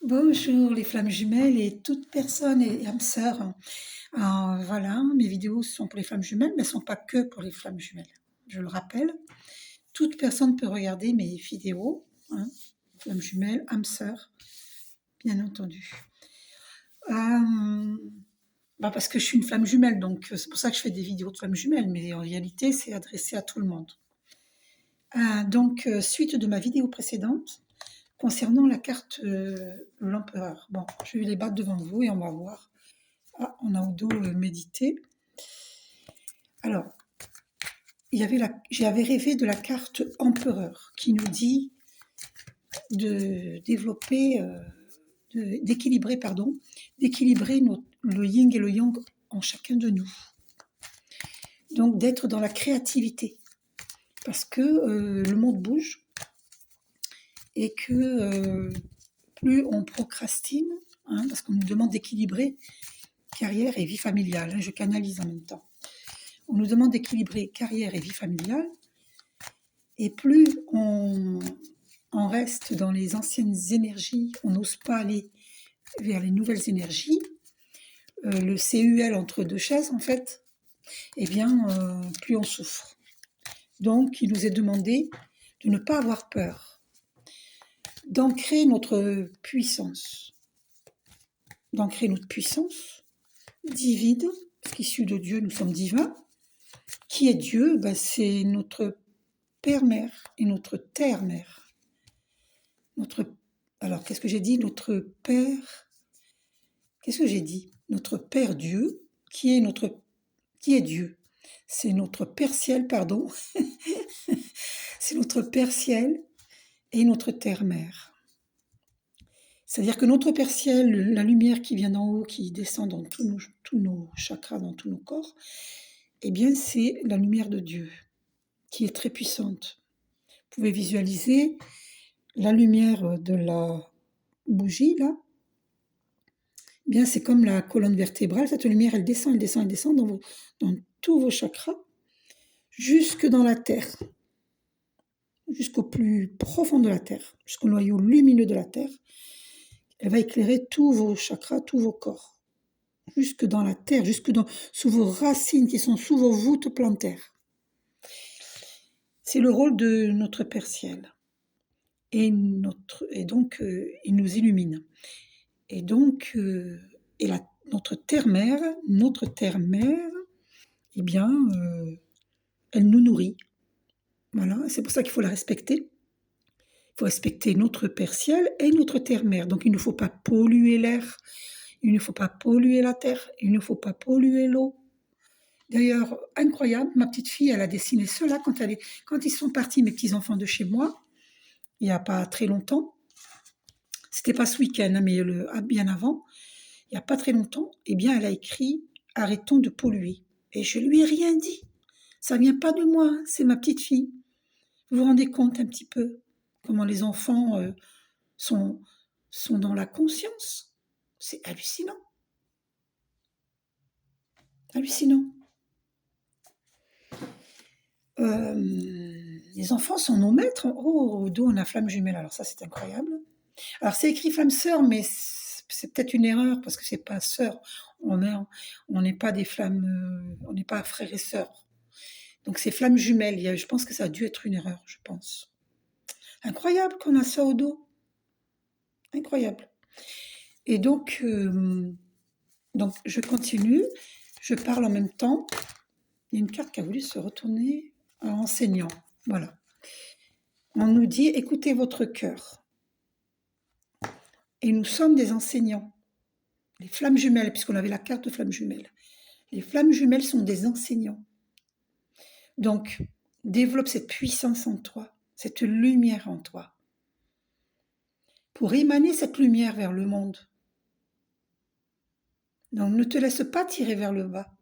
Bonjour les flammes jumelles et toute personne et âme sœur. Voilà, mes vidéos sont pour les flammes jumelles, mais elles ne sont pas que pour les flammes jumelles. Je le rappelle, toute personne peut regarder mes vidéos, hein, flammes jumelles, âme sœur, bien entendu. Euh, Parce que je suis une flamme jumelle, donc c'est pour ça que je fais des vidéos de flammes jumelles, mais en réalité c'est adressé à tout le monde. Suite de ma vidéo précédente, concernant la carte l'empereur. Bon, je vais les battre devant vous et on va voir. Ah, on a au dos médité. Alors, j'avais rêvé de la carte empereur qui nous dit de développer, d'équilibrer, le yin et le yang en chacun de nous. Donc d'être dans la créativité. Parce que le monde bouge et que plus on procrastine, hein, parce qu'on nous demande d'équilibrer carrière et vie familiale, hein, je canalise en même temps. On nous demande d'équilibrer carrière et vie familiale, et plus on reste dans les anciennes énergies, on n'ose pas aller vers les nouvelles énergies, le CUL entre deux chaises en fait, eh bien, plus on souffre. Donc, il nous est demandé de ne pas avoir peur, d'ancrer notre puissance, divine, parce qu'issu de Dieu, nous sommes divins. Qui est Dieu? C'est notre Père-Mère et notre Terre-Mère. Alors, qu'est-ce que j'ai dit? Notre Père... Qu'est-ce que j'ai dit? Notre Père Dieu, qui est Dieu? C'est notre Père Ciel, pardon. C'est notre Père Ciel et notre Terre-Mère. C'est-à-dire que notre Père Ciel, la lumière qui vient d'en haut, qui descend dans tous nos chakras, dans tous nos corps, eh bien, c'est la lumière de Dieu, qui est très puissante. Vous pouvez visualiser la lumière de la bougie, là. Eh bien, c'est comme la colonne vertébrale. Cette lumière, elle descend dans tous vos chakras, jusque dans la terre, jusqu'au plus profond de la terre, jusqu'au noyau lumineux de la terre. Elle va éclairer tous vos chakras, tous vos corps, jusque dans la terre, sous vos racines qui sont sous vos voûtes plantaires. C'est le rôle de notre Père Ciel. Et donc, il nous illumine. Et donc, notre terre-mère, eh bien, elle nous nourrit. Voilà, c'est pour ça qu'il faut la respecter. Il faut respecter notre Père Ciel et notre terre-mère. Donc, il ne faut pas polluer l'air, il ne faut pas polluer la terre, il ne faut pas polluer l'eau. D'ailleurs, incroyable, ma petite fille, elle a dessiné cela quand ils sont partis, mes petits-enfants de chez moi, il n'y a pas très longtemps. C'était pas ce week-end, hein, mais bien avant. Il n'y a pas très longtemps, eh bien, elle a écrit « Arrêtons de polluer ». Et je lui ai rien dit. Ça vient pas de moi, c'est ma petite fille. Vous vous rendez compte un petit peu comment les enfants sont dans la conscience? C'est hallucinant. Hallucinant. Les enfants sont nos maîtres. Oh, au dos, on a flamme jumelle. Alors ça, c'est incroyable. Alors, c'est écrit flamme sœur, mais c'est peut-être une erreur parce que c'est pas sœur. On n'est pas des flammes, on n'est pas frères et sœurs. Donc, c'est flamme jumelle. Je pense que ça a dû être une erreur, je pense. Incroyable qu'on a ça au dos. Incroyable. Et donc je continue. Je parle en même temps. Il y a une carte qui a voulu se retourner en enseignant. Voilà. On nous dit, écoutez votre cœur. Et nous sommes des enseignants. Les flammes jumelles, puisqu'on avait la carte de flammes jumelles. Les flammes jumelles sont des enseignants. Donc, développe cette puissance en toi, cette lumière en toi, pour émaner cette lumière vers le monde. Donc, ne te laisse pas tirer vers le bas.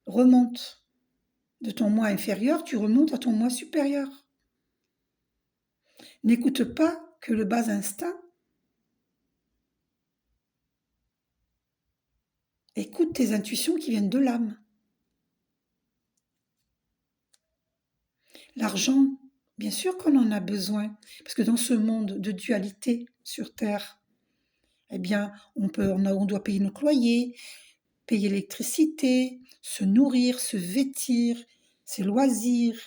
Remonte. De ton moi inférieur, tu remontes à ton moi supérieur. N'écoute pas que le bas instinct. Écoute tes intuitions qui viennent de l'âme. L'argent, Bien sûr qu'on en a besoin, parce que dans ce monde de dualité sur Terre, eh bien, on doit payer notre loyer, payer l'électricité, se nourrir, se vêtir, ses loisirs.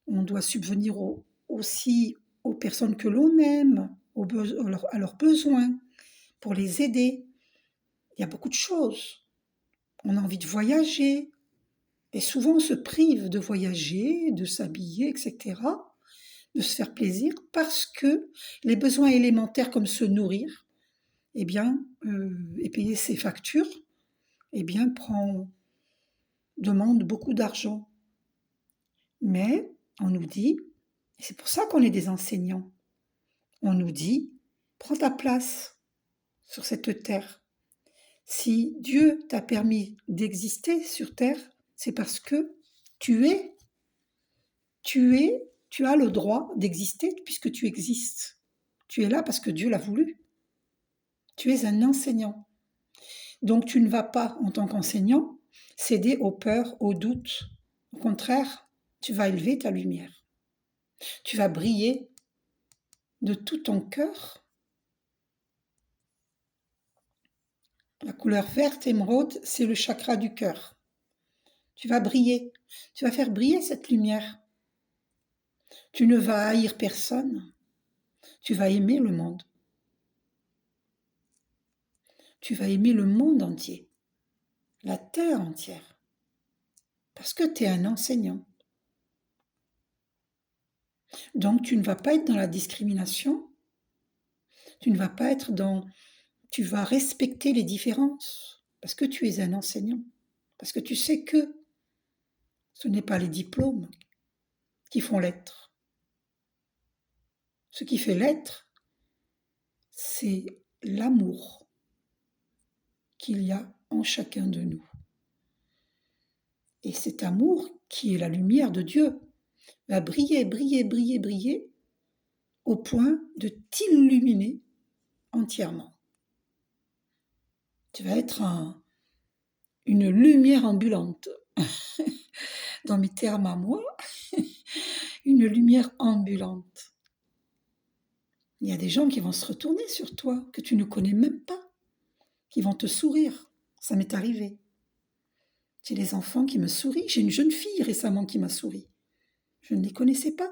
On doit subvenir aussi aux personnes que l'on aime, à leurs besoins, pour les aider. Il y a beaucoup de choses. On a envie de voyager, et souvent on se prive de voyager, de s'habiller, etc., de se faire plaisir, parce que les besoins élémentaires comme se nourrir, eh bien, et payer ses factures, eh bien, demande beaucoup d'argent. Mais on nous dit, et c'est pour ça qu'on est des enseignants, on nous dit, prends ta place sur cette terre. Si Dieu t'a permis d'exister sur terre, c'est parce que tu as le droit d'exister puisque tu existes. Tu es là parce que Dieu l'a voulu. Tu es un enseignant. Donc tu ne vas pas, en tant qu'enseignant, céder aux peurs, aux doutes. Au contraire, tu vas élever ta lumière. Tu vas briller de tout ton cœur. La couleur verte émeraude, c'est le chakra du cœur. Tu vas briller. Tu vas faire briller cette lumière. Tu ne vas haïr personne. Tu vas aimer le monde. Tu vas aimer le monde entier. La terre entière. Parce que tu es un enseignant. Donc tu ne vas pas être dans la discrimination. Tu ne vas pas être dans... Tu vas respecter les différences. Parce que tu es un enseignant. Parce que tu sais que ce n'est pas les diplômes qui font l'être. Ce qui fait l'être, c'est l'amour qu'il y a en chacun de nous. Et cet amour, qui est la lumière de Dieu, va briller, briller, briller, briller, au point de t'illuminer entièrement. Tu vas être une lumière ambulante. Dans mes termes à moi, une lumière ambulante. Il y a des gens qui vont se retourner sur toi, que tu ne connais même pas, qui vont te sourire. Ça m'est arrivé. J'ai des enfants qui me sourient. J'ai une jeune fille récemment qui m'a souri. Je ne les connaissais pas.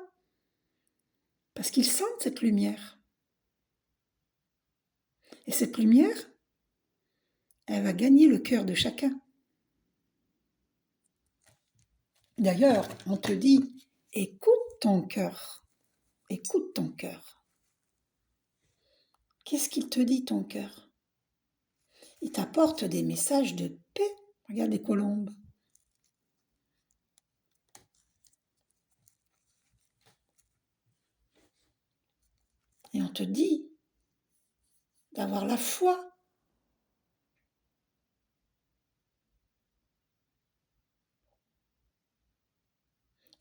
Parce qu'ils sentent cette lumière. Et cette lumière, elle va gagner le cœur de chacun. D'ailleurs, on te dit, écoute ton cœur. Écoute ton cœur. Qu'est-ce qu'il te dit, ton cœur? Il t'apporte des messages de paix. Regarde les colombes. Et on te dit d'avoir la foi.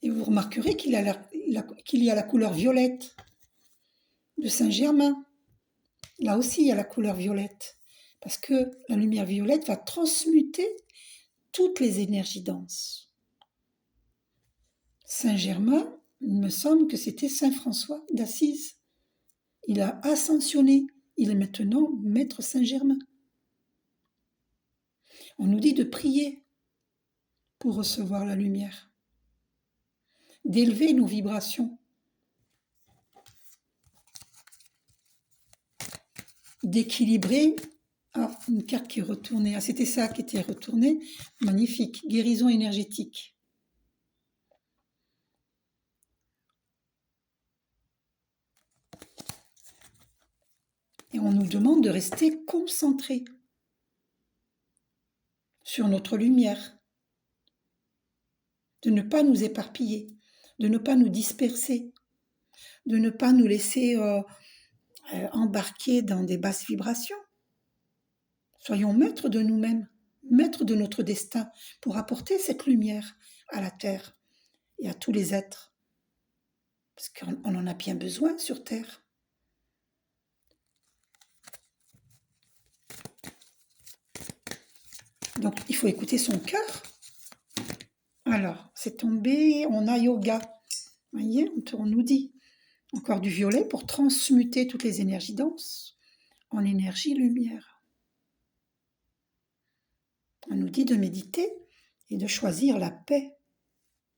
Et vous remarquerez qu'il y a la couleur violette de Saint-Germain. Là aussi, il y a la couleur violette. Parce que la lumière violette va transmuter toutes les énergies denses. Saint-Germain, il me semble que c'était Saint François d'Assise. Il a ascensionné. Il est maintenant maître Saint-Germain. On nous dit de prier pour recevoir la lumière, d'élever nos vibrations, d'équilibrer. Ah, une carte qui est retournée. Ah, c'était ça qui était retournée. Magnifique. Guérison énergétique. Et on nous demande de rester concentrés sur notre lumière, de ne pas nous éparpiller, de ne pas nous disperser, de ne pas nous laisser embarquer dans des basses vibrations. Soyons maîtres de nous-mêmes, maîtres de notre destin, pour apporter cette lumière à la Terre et à tous les êtres. Parce qu'on en a bien besoin sur Terre. Donc, il faut écouter son cœur. Alors, c'est tombé, on a yoga. Voyez, on nous dit encore du violet pour transmuter toutes les énergies denses en énergie lumière. On nous dit de méditer et de choisir la paix.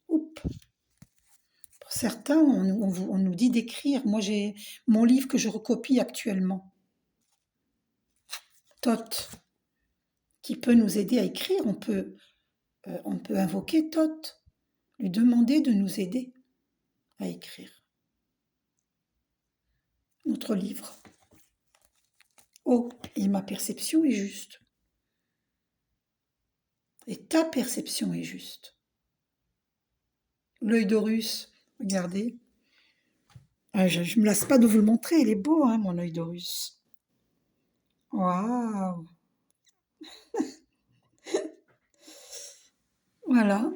Oups. Pour certains, on nous dit d'écrire. Moi, j'ai mon livre que je recopie actuellement. Thoth, qui peut nous aider à écrire. On peut invoquer Thoth, lui demander de nous aider à écrire. Notre livre. Oh, et ma perception est juste. Et ta perception est juste. L'œil d'Horus, regardez. Ah, je ne me lasse pas de vous le montrer, il est beau, hein, mon œil d'Horus. Waouh! Voilà,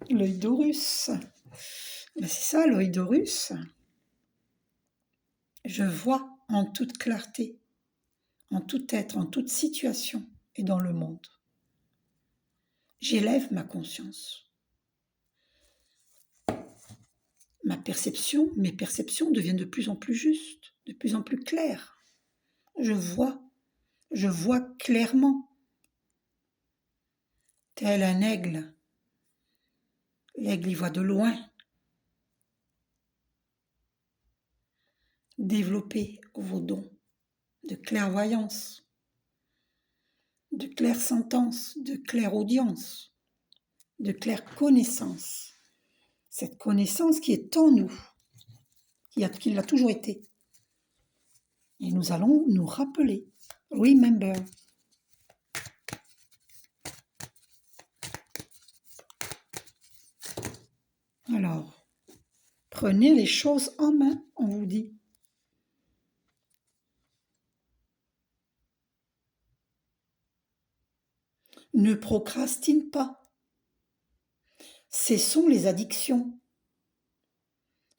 l'œil d'Horus. Ben, c'est ça, l'œil d'Horus. Je vois en toute clarté, en tout être, en toute situation et dans le monde. J'élève ma conscience. Mes perceptions deviennent de plus en plus justes, de plus en plus claires. Je vois clairement. Tel un aigle. L'aigle y voit de loin. Développez vos dons de clairvoyance, de clairsentence, de clairaudience, de clairconnaissance. Cette connaissance qui est en nous, qui l'a toujours été. Et nous allons nous rappeler. Remember. Alors, prenez les choses en main, on vous dit. Ne procrastine pas. Cessons les addictions.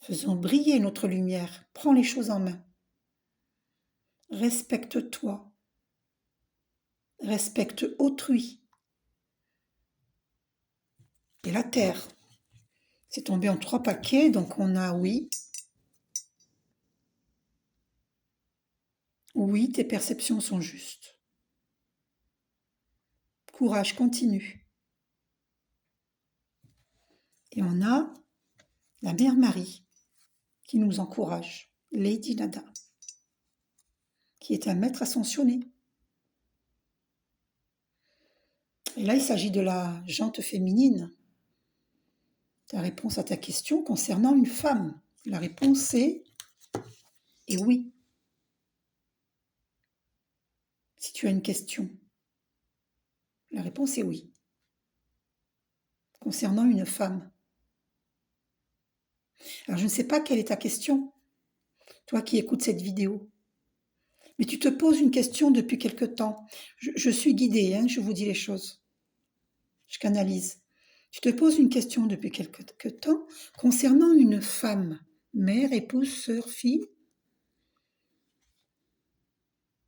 Faisons briller notre lumière. Prends les choses en main. Respecte-toi. Respecte autrui. Et la terre. C'est tombé en 3 paquets, donc on a oui. Oui, tes perceptions sont justes. Courage, continue. Et on a la Mère Marie qui nous encourage, Lady Nada, qui est un maître ascensionné. Et là, il s'agit de la jante féminine. Ta réponse à ta question concernant une femme. La réponse est et oui. Si tu as une question, la réponse est oui. Concernant une femme. Alors, je ne sais pas quelle est ta question, toi qui écoutes cette vidéo. Mais tu te poses une question depuis quelque temps. Je suis guidée, hein, je vous dis les choses. Je canalise. Tu te poses une question depuis quelque temps concernant une femme, mère, épouse, sœur, fille.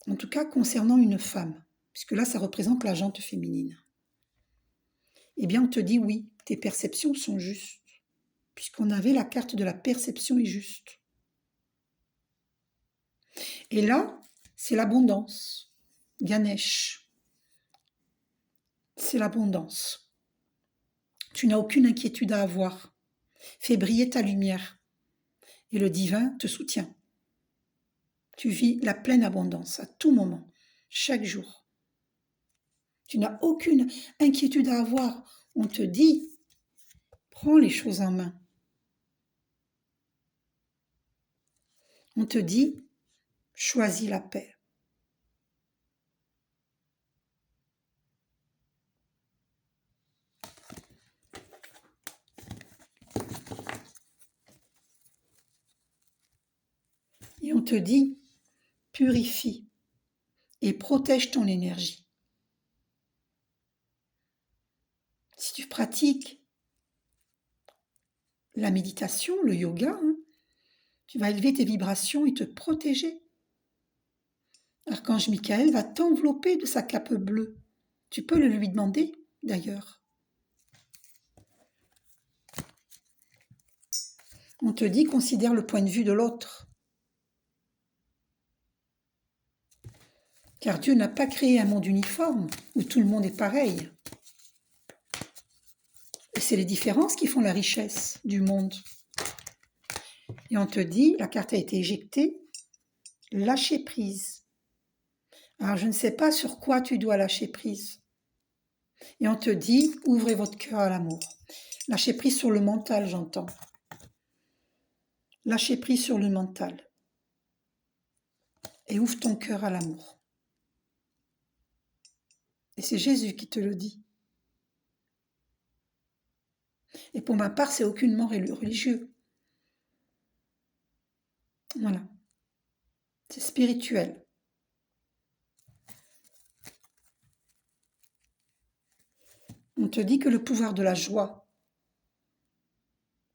En tout cas, concernant une femme, puisque là, ça représente la jante féminine. Eh bien, on te dit oui, tes perceptions sont justes, puisqu'on avait la carte de la perception est juste. Et là, c'est l'abondance. Ganesh. C'est l'abondance. Tu n'as aucune inquiétude à avoir. Fais briller ta lumière. Et le divin te soutient. Tu vis la pleine abondance à tout moment, chaque jour. Tu n'as aucune inquiétude à avoir. On te dit, prends les choses en main. On te dit, choisis la paix. Et on te dit, purifie et protège ton énergie. Si tu pratiques la méditation, le yoga, tu vas élever tes vibrations et te protéger. Archange Michael va t'envelopper de sa cape bleue. Tu peux le lui demander, d'ailleurs. On te dit, considère le point de vue de l'autre. Car Dieu n'a pas créé un monde uniforme où tout le monde est pareil. Et c'est les différences qui font la richesse du monde. Et on te dit, la carte a été éjectée, lâcher prise. Alors je ne sais pas sur quoi tu dois lâcher prise. Et on te dit, ouvrez votre cœur à l'amour. Lâcher prise sur le mental, j'entends. Lâcher prise sur le mental. Et ouvre ton cœur à l'amour. Et c'est Jésus qui te le dit. Et pour ma part, c'est aucunement religieux. Voilà. C'est spirituel. On te dit que le pouvoir de la joie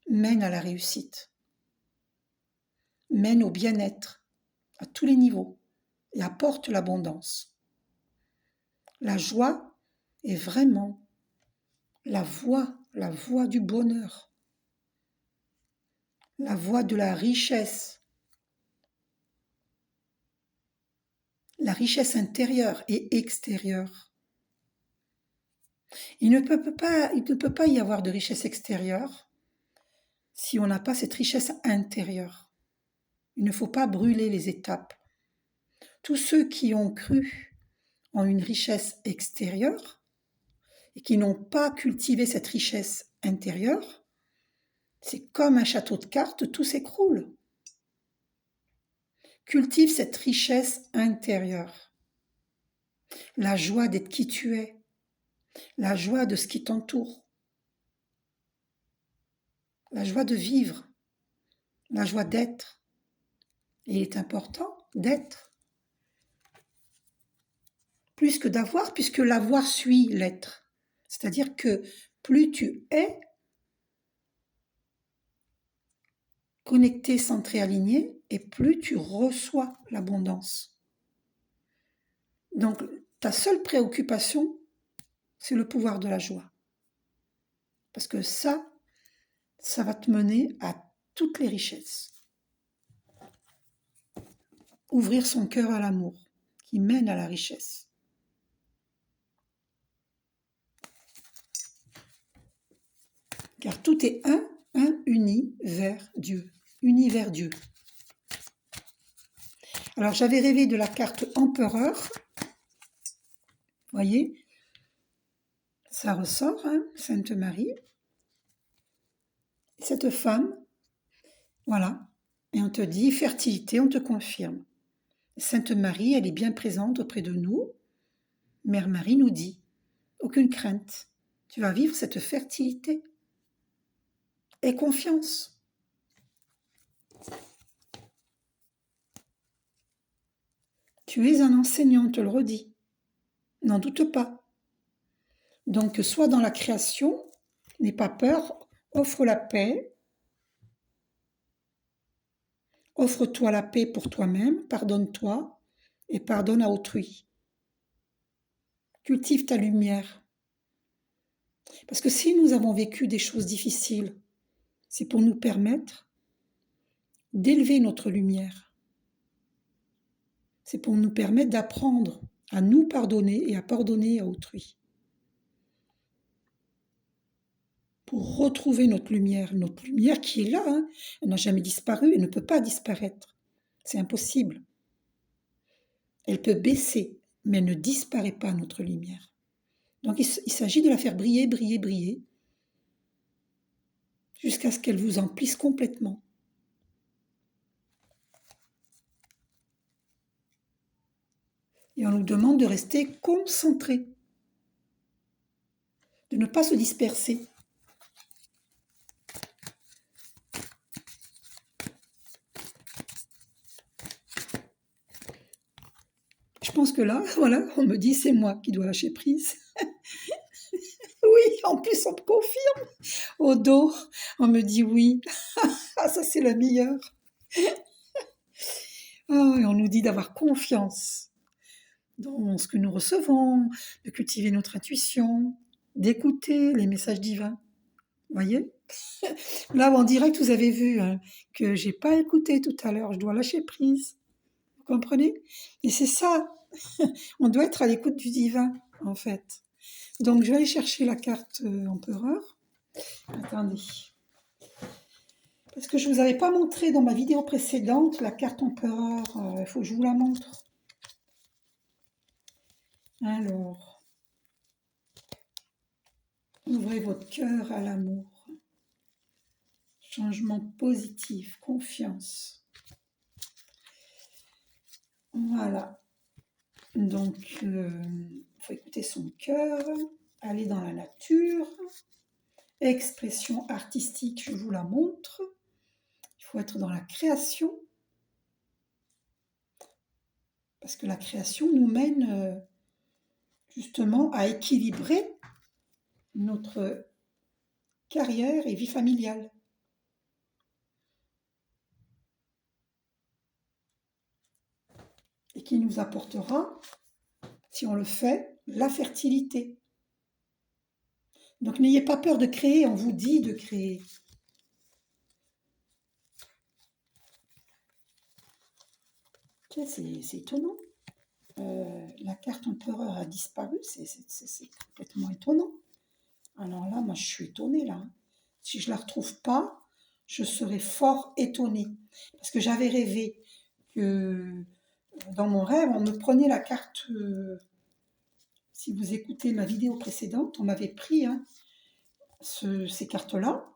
mène à la réussite, mène au bien-être à tous les niveaux et apporte l'abondance. La joie est vraiment la voie du bonheur, la voie de la richesse intérieure et extérieure. Il ne peut pas y avoir de richesse extérieure si on n'a pas cette richesse intérieure. Il ne faut pas brûler les étapes. Tous ceux qui ont cru en une richesse extérieure et qui n'ont pas cultivé cette richesse intérieure, c'est comme un château de cartes, tout s'écroule. Cultive cette richesse intérieure. La joie d'être qui tu es, la joie de ce qui t'entoure, la joie de vivre, la joie d'être. Et il est important d'être. Plus que d'avoir, puisque l'avoir suit l'être. C'est-à-dire que plus tu es connecté, centré, aligné, et plus tu reçois l'abondance. Donc, ta seule préoccupation, c'est le pouvoir de la joie. Parce que ça va te mener à toutes les richesses. Ouvrir son cœur à l'amour, qui mène à la richesse. Car tout est un uni vers Dieu. Uni vers Dieu. Alors, j'avais rêvé de la carte empereur. Vous voyez, ça ressort, Sainte Marie. Cette femme, voilà, et on te dit fertilité, on te confirme. Sainte Marie, elle est bien présente auprès de nous. Mère Marie nous dit, aucune crainte, tu vas vivre cette fertilité. Aie confiance. Tu es un enseignant, on te le redit. N'en doute pas. Donc, sois dans la création, n'aie pas peur, offre la paix. Offre-toi la paix pour toi-même, pardonne-toi et pardonne à autrui. Cultive ta lumière. Parce que si nous avons vécu des choses difficiles, c'est pour nous permettre d'élever notre lumière. C'est pour nous permettre d'apprendre à nous pardonner et à pardonner à autrui. Pour retrouver notre lumière qui est là, elle n'a jamais disparu, elle ne peut pas disparaître. C'est impossible. Elle peut baisser, mais elle ne disparaît pas, notre lumière. Donc il s'agit de la faire briller, briller, briller, jusqu'à ce qu'elle vous emplisse complètement. Et on nous demande de rester concentrés, de ne pas se disperser. Je pense que là, voilà, on me dit c'est moi qui dois lâcher prise. Oui, en plus on me confirme. Au dos, on me dit oui. Ah, ça c'est la meilleure. Oh, et on nous dit d'avoir confiance dans ce que nous recevons, de cultiver notre intuition, d'écouter les messages divins. Voyez ? Là, en direct, vous avez vu hein, que j'ai pas écouté tout à l'heure. Je dois lâcher prise. Vous comprenez? Et c'est ça. On doit être à l'écoute du divin, en fait. Donc, je vais aller chercher la carte empereur. Attendez. Parce que je ne vous avais pas montré dans ma vidéo précédente la carte empereur. Il faut que je vous la montre. Alors, ouvrez votre cœur à l'amour. Changement positif, confiance. Voilà. Donc, il faut écouter son cœur, aller dans la nature. Expression artistique, je vous la montre. Il faut être dans la création. Parce que la création nous mène justement à équilibrer notre carrière et vie familiale. Et qui nous apportera, si on le fait, la fertilité. Donc n'ayez pas peur de créer, on vous dit de créer. C'est étonnant. La carte empereur a disparu, c'est complètement étonnant. Alors là, moi je suis étonnée là. Si je ne la retrouve pas, je serais fort étonnée. Parce que j'avais rêvé que dans mon rêve, on me prenait la carte. Si vous écoutez ma vidéo précédente, on m'avait pris hein, ces cartes-là.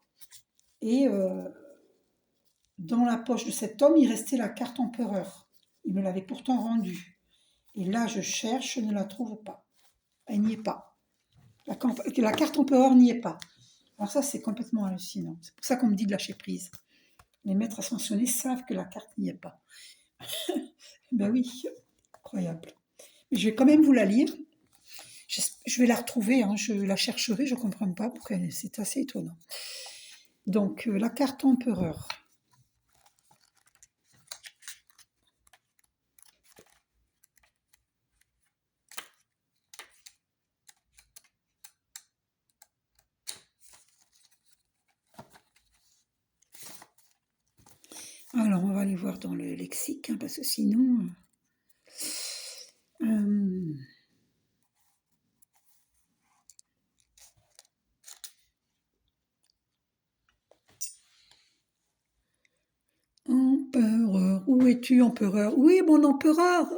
Et dans la poche de cet homme, il restait la carte empereur. Il me l'avait pourtant rendue. Et là, je cherche, je ne la trouve pas. Elle n'y est pas. La carte empereur n'y est pas. Alors ça, c'est complètement hallucinant. C'est pour ça qu'on me dit de lâcher prise. Les maîtres ascensionnés savent que la carte n'y est pas. Ben oui, incroyable. Mais je vais quand même vous la lire. Je vais la retrouver, hein, je la chercherai, je ne comprends pas pourquoi c'est assez étonnant. Donc, la carte empereur. Alors, on va aller voir dans le lexique, hein, parce que sinon... Empereur, où es-tu, empereur? Oui, mon empereur!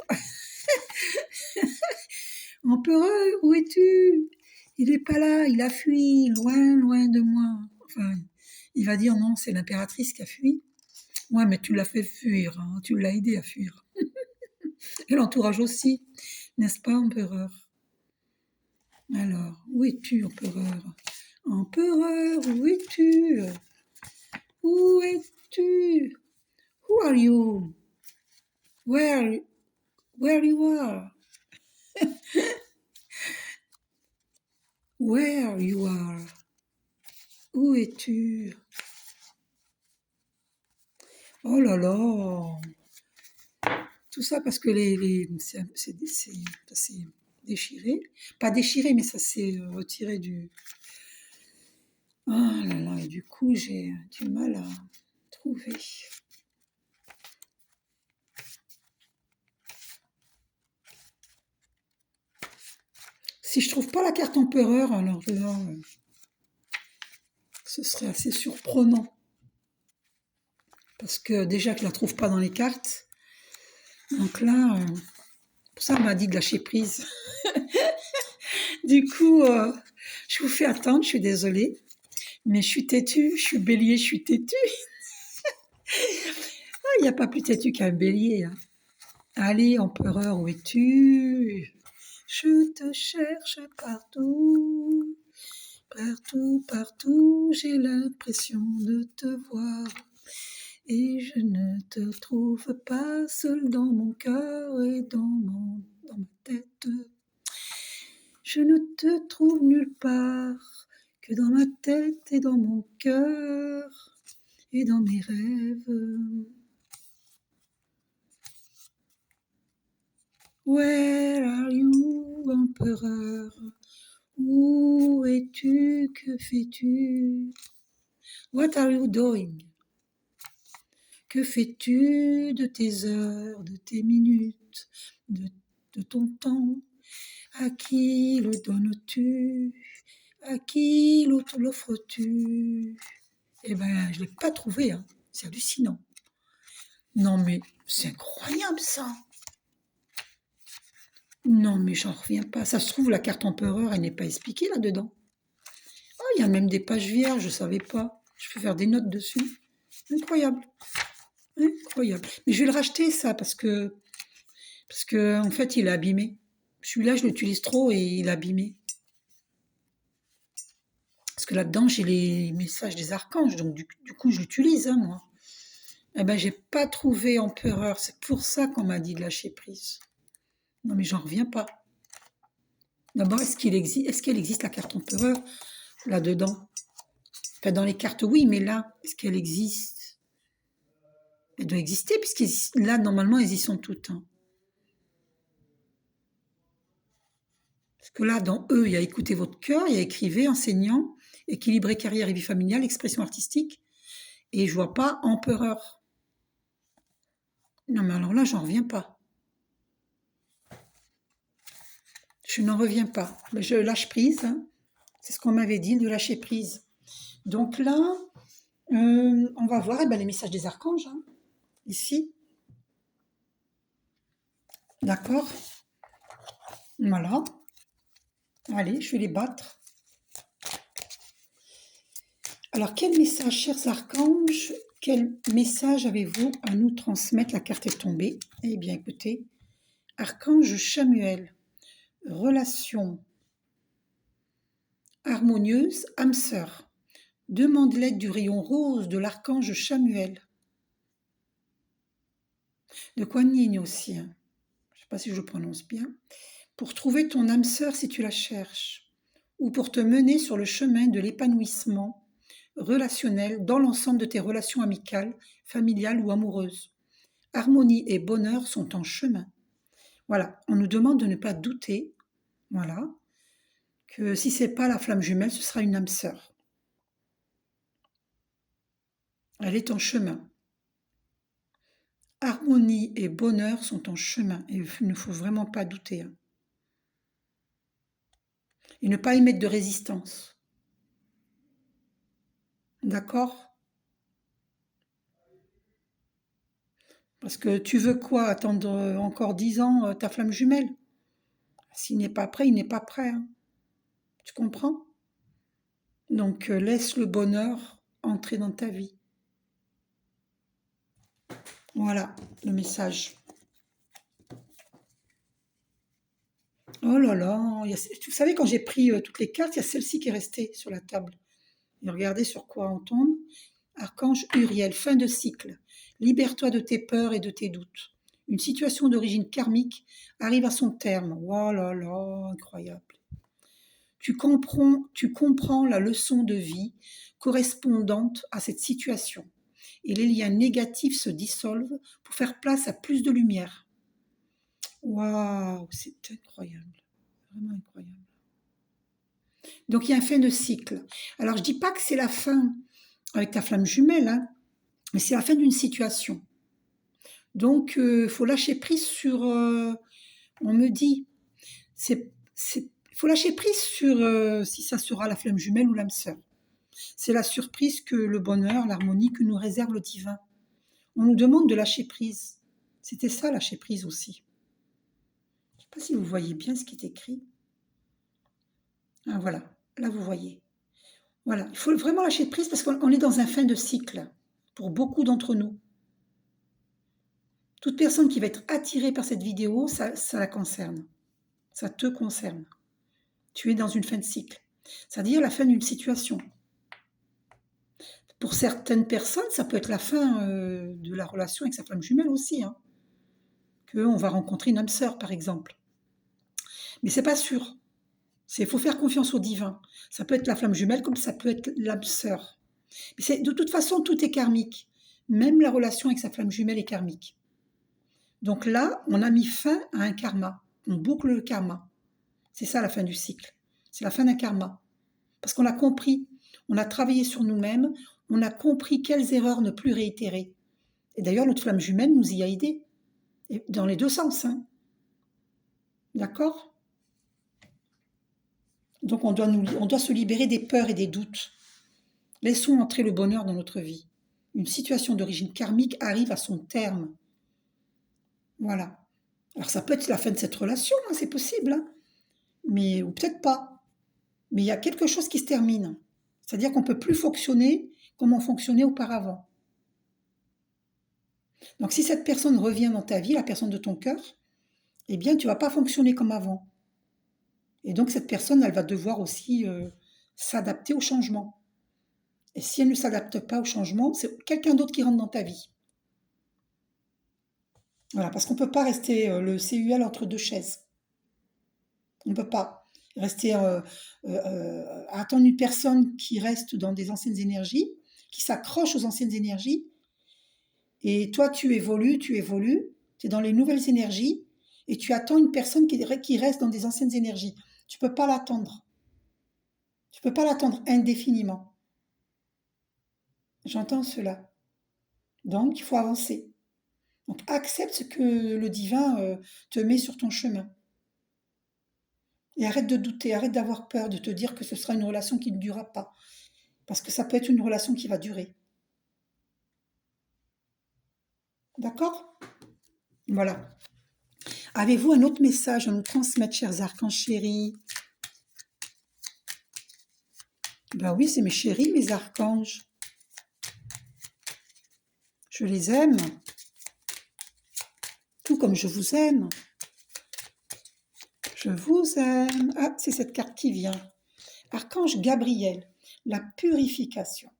Empereur, où es-tu? Il n'est pas là, il a fui, loin, loin de moi. Enfin, il va dire non, c'est l'impératrice qui a fui. Ouais, mais tu l'as fait fuir, hein, tu l'as aidé à fuir. Et l'entourage aussi, n'est-ce pas, empereur? Alors, où es-tu, empereur? Empereur, où es-tu? Où es-tu? Who are you? Where you are? Where you are? Où es-tu? Oh là là! Tout ça parce que c'est déchiré. Pas déchiré, mais ça s'est retiré du... Ah là là, et du coup, j'ai du mal à trouver. Si je trouve pas la carte empereur, alors là, ce serait assez surprenant. Parce que déjà que je la trouve pas dans les cartes. Donc là, pour ça, on m'a dit de lâcher prise. Du coup, je vous fais attendre, je suis désolée. Mais je suis têtue, je suis bélier, je suis têtue. Ah, il n'y a pas plus têtu qu'un bélier. Hein. Allez, empereur, où es-tu? Je te cherche partout. Partout, partout, j'ai l'impression de te voir. Et je ne te trouve pas seul dans mon cœur et dans ma tête. Je ne te trouve nulle part que dans ma tête et dans mon cœur et dans mes rêves. Where are you, empereur? Où es-tu? Que fais-tu? What are you doing? Que fais-tu de tes heures, de tes minutes, de ton temps? À qui le donnes-tu? À qui l'offres-tu? Eh ben, je ne l'ai pas trouvé, hein. C'est hallucinant. Non, mais c'est incroyable, ça. Non, mais j'en reviens pas. Ça se trouve, la carte empereur, elle n'est pas expliquée là-dedans. Ah, il y a même des pages vierges, je ne savais pas. Je peux faire des notes dessus. Incroyable. Incroyable. Mais je vais le racheter, ça, parce que en fait, il est abîmé. Celui-là, je l'utilise trop et il est abîmé. Parce que là-dedans, j'ai les messages des archanges, donc du coup, je l'utilise, hein, moi. Eh ben, j'ai pas trouvé empereur. C'est pour ça qu'on m'a dit de lâcher prise. Non, mais j'en reviens pas. D'abord, est-ce qu'elle existe la carte empereur là-dedans? Enfin, dans les cartes, oui, mais là, est-ce qu'elle existe? Elle doit exister, puisque là, normalement, elles y sont toutes, hein. Parce que là, dans eux, il y a écouter votre cœur, il y a écrivez, enseignant, équilibrer carrière et vie familiale, expression artistique, et je vois pas empereur. Non, mais alors là, j'en reviens pas. Je n'en reviens pas. Mais je lâche prise, hein. C'est ce qu'on m'avait dit, de lâcher prise. Donc là, on va voir les messages des archanges, hein, ici. D'accord? Voilà. Allez, je vais les battre. Alors, quel message, chers archanges, quel message avez-vous à nous transmettre? La carte est tombée. Eh bien, écoutez, archange Chamuel, relation harmonieuse, âme sœur. Demande l'aide du rayon rose de l'archange Chamuel. De Kuan Yin aussi, hein. Je ne sais pas si je le prononce bien. Pour trouver ton âme sœur si tu la cherches, ou pour te mener sur le chemin de l'épanouissement relationnel dans l'ensemble de tes relations amicales, familiales ou amoureuses. Harmonie et bonheur sont en chemin. Voilà, on nous demande de ne pas douter, voilà, que si c'est pas la flamme jumelle, ce sera une âme sœur. Elle est en chemin. Harmonie et bonheur sont en chemin et il ne faut vraiment pas douter, hein. Et ne pas y mettre de résistance. D'accord? Parce que tu veux quoi? Attendre encore 10 ans ta flamme jumelle? S'il n'est pas prêt, il n'est pas prêt, hein. Tu comprends? Donc laisse le bonheur entrer dans ta vie. Voilà le message. Oh là là, vous savez, quand j'ai pris toutes les cartes, il y a celle-ci qui est restée sur la table. Et regardez sur quoi on tombe. Archange Uriel, fin de cycle. Libère-toi de tes peurs et de tes doutes. Une situation d'origine karmique arrive à son terme. Oh là là, incroyable. Tu comprends la leçon de vie correspondante à cette situation. Et les liens négatifs se dissolvent pour faire place à plus de lumière. Waouh, c'est incroyable. Vraiment incroyable. Donc il y a un fin de cycle. Alors je dis pas que c'est la fin avec ta flamme jumelle, hein, mais c'est la fin d'une situation. Donc faut lâcher prise sur. On me dit, faut lâcher prise sur si ça sera la flamme jumelle ou l'âme sœur. C'est la surprise que le bonheur, l'harmonie que nous réserve le divin. On nous demande de lâcher prise. C'était ça, lâcher prise aussi. Je ne sais pas si vous voyez bien ce qui est écrit. Ah, voilà, là vous voyez. Voilà, il faut vraiment lâcher prise parce qu'on est dans un fin de cycle pour beaucoup d'entre nous. Toute personne qui va être attirée par cette vidéo, ça la concerne. Ça te concerne. Tu es dans une fin de cycle, c'est-à-dire la fin d'une situation. Pour certaines personnes, ça peut être la fin de la relation avec sa flamme jumelle aussi, hein. Qu'on va rencontrer une âme sœur, par exemple. Mais c'est pas sûr. Il faut faire confiance au divin. Ça peut être la flamme jumelle comme ça peut être l'âme sœur. Mais de toute façon, tout est karmique. Même la relation avec sa flamme jumelle est karmique. Donc là, on a mis fin à un karma. On boucle le karma. C'est ça la fin du cycle. C'est la fin d'un karma. Parce qu'on a compris, on a travaillé sur nous-mêmes, On a compris quelles erreurs ne plus réitérer. Et d'ailleurs, notre flamme jumelle nous y a aidés. Et dans les deux sens, hein. D'accord? Donc on doit se libérer des peurs et des doutes. Laissons entrer le bonheur dans notre vie. Une situation d'origine karmique arrive à son terme. Voilà. Alors ça peut être la fin de cette relation, hein, c'est possible, hein, mais ou peut-être pas. Mais il y a quelque chose qui se termine. C'est-à-dire qu'on ne peut plus fonctionner comme on fonctionnait auparavant. Donc si cette personne revient dans ta vie, la personne de ton cœur, eh bien tu ne vas pas fonctionner comme avant. Et donc cette personne, elle va devoir aussi s'adapter au changement. Et si elle ne s'adapte pas au changement, c'est quelqu'un d'autre qui rentre dans ta vie. Voilà, parce qu'on ne peut pas rester le CUL entre deux chaises. On ne peut pas rester à attendre une personne qui reste dans des anciennes énergies, qui s'accroche aux anciennes énergies. Et toi, tu évolues, tu es dans les nouvelles énergies et tu attends une personne qui reste dans des anciennes énergies. Tu ne peux pas l'attendre. Tu ne peux pas l'attendre indéfiniment. J'entends cela. Donc, il faut avancer. Donc, accepte ce que le divin te met sur ton chemin. Et arrête de douter, arrête d'avoir peur, de te dire que ce sera une relation qui ne durera pas. Parce que ça peut être une relation qui va durer. D'accord? Voilà. Avez-vous un autre message à nous transmettre, chers archanges chéris? Ben oui, c'est mes chéris, mes archanges. Je les aime, tout comme je vous aime. Je vous aime. Ah, c'est cette carte qui vient. Archange Gabriel, la purification.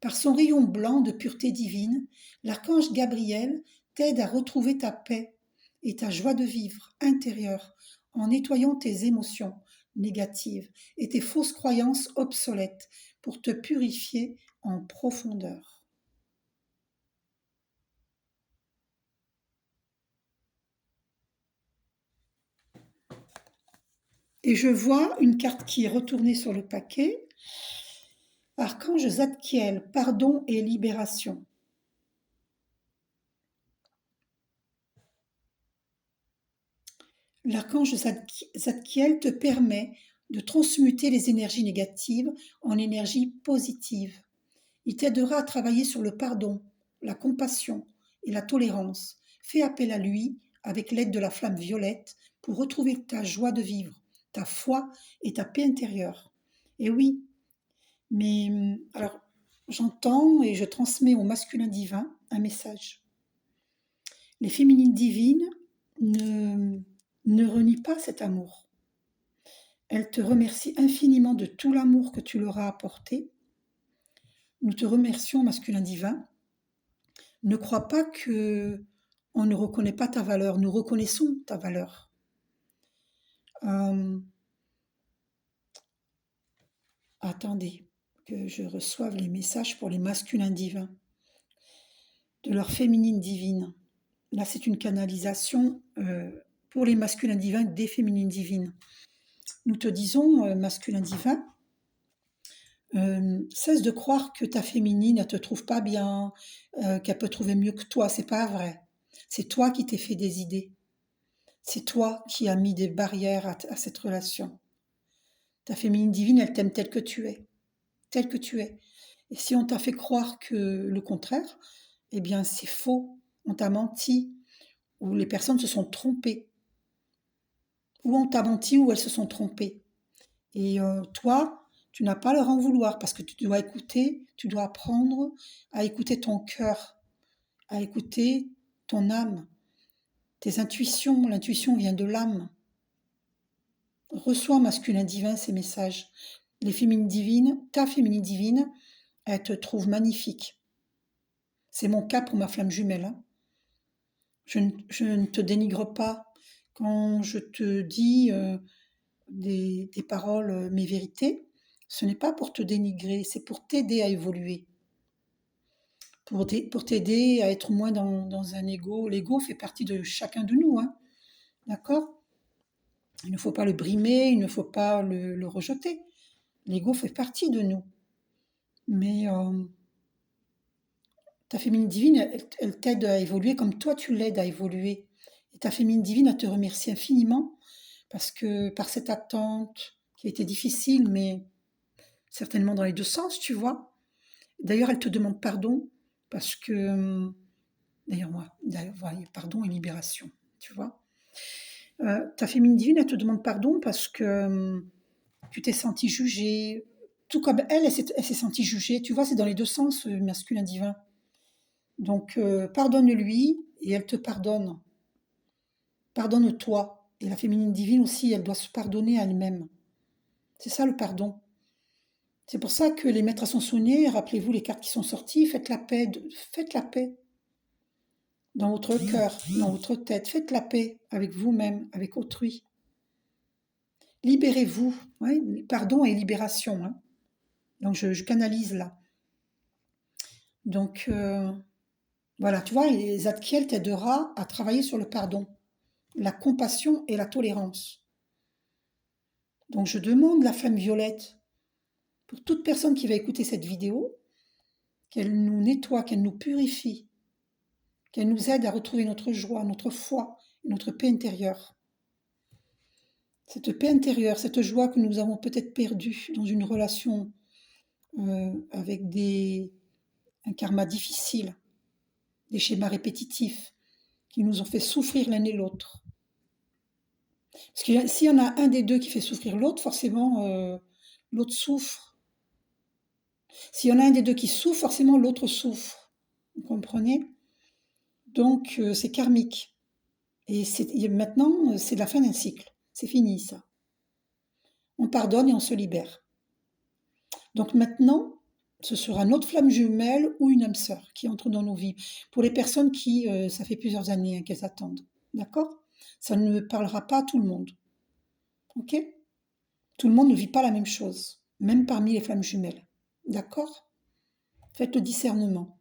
Par son rayon blanc de pureté divine, l'archange Gabriel t'aide à retrouver ta paix et ta joie de vivre intérieure en nettoyant tes émotions négatives et tes fausses croyances obsolètes pour te purifier en profondeur. Et je vois une carte qui est retournée sur le paquet. Archange Zadkiel, pardon et libération. L'archange Zadkiel te permet de transmuter les énergies négatives en énergies positives. Il t'aidera à travailler sur le pardon, la compassion et la tolérance. Fais appel à lui avec l'aide de la flamme violette pour retrouver ta joie de vivre, ta foi et ta paix intérieure. Et oui, mais alors j'entends et je transmets au masculin divin un message. Les féminines divines ne renient pas cet amour. Elles te remercient infiniment de tout l'amour que tu leur as apporté. Nous te remercions, masculin divin. Ne crois pas que on ne reconnaît pas ta valeur. Nous reconnaissons ta valeur. Attendez que je reçoive les messages pour les masculins divins, de leur féminine divine. Là, c'est une canalisation pour les masculins divins des féminines divines. Nous te disons, masculin divin, cesse de croire que ta féminine, elle te trouve pas bien, qu'elle peut trouver mieux que toi. C'est pas vrai. C'est toi qui t'es fait des idées. C'est toi qui as mis des barrières à cette relation. Ta féminine divine, elle t'aime telle que tu es. Telle que tu es. Et si on t'a fait croire que le contraire, eh bien c'est faux. On t'a menti. Ou les personnes se sont trompées. Ou on t'a menti ou elles se sont trompées. Et toi, tu n'as pas à leur en vouloir parce que tu dois écouter, tu dois apprendre à écouter ton cœur, à écouter ton âme, tes intuitions. L'intuition vient de l'âme. Reçois, masculin divin, ces messages. Les féminines divines, ta féminine divine, elle te trouve magnifique. C'est mon cas pour ma flamme jumelle, hein. Je ne te dénigre pas quand je te dis des paroles, mes vérités. Ce n'est pas pour te dénigrer, c'est pour t'aider à évoluer, pour t'aider à être moins dans un ego. L'ego fait partie de chacun de nous, hein, d'accord? Il ne faut pas le brimer, il ne faut pas le rejeter. L'ego fait partie de nous. Mais ta féminine divine, elle t'aide à évoluer comme toi tu l'aides à évoluer. Et ta féminine divine, elle te remercie infiniment parce que par cette attente qui a été difficile, mais certainement dans les deux sens, tu vois. D'ailleurs, elle te demande pardon parce que, d'ailleurs, moi, d'ailleurs, voilà, pardon et libération, tu vois. Ta féminine divine, elle te demande pardon parce que tu t'es senti jugée, tout comme elle s'est sentie jugée. Tu vois, c'est dans les deux sens, masculin divin. Donc, pardonne-lui et elle te pardonne. Pardonne-toi. Et la féminine divine aussi, elle doit se pardonner à elle-même. C'est ça le pardon. C'est pour ça que les maîtres ascensionnés, rappelez-vous les cartes qui sont sorties, faites la paix dans votre cœur, dans votre tête. Faites la paix avec vous-même, avec autrui. Libérez-vous. Ouais, pardon et libération. Hein. Donc, je canalise là. Donc, voilà, tu vois, et Zadkiel t'aidera à travailler sur le pardon, la compassion et la tolérance. Donc, je demande la flamme violette pour toute personne qui va écouter cette vidéo, qu'elle nous nettoie, qu'elle nous purifie, qu'elle nous aide à retrouver notre joie, notre foi, et notre paix intérieure. Cette paix intérieure, cette joie que nous avons peut-être perdue dans une relation avec un karma difficile, des schémas répétitifs qui nous ont fait souffrir l'un et l'autre. Parce que s'il y en a un des deux qui fait souffrir l'autre, forcément l'autre souffre. S'il y en a un des deux qui souffre, forcément l'autre souffre. Vous comprenez? Donc c'est karmique. Et maintenant, c'est la fin d'un cycle. C'est fini ça. On pardonne et on se libère. Donc maintenant, ce sera notre flamme jumelle ou une âme sœur qui entre dans nos vies. Pour les personnes qui, ça fait plusieurs années qu'elles attendent. D'accord? Ça ne parlera pas à tout le monde. Ok? Tout le monde ne vit pas la même chose, même parmi les flammes jumelles. D'accord? Faites le discernement.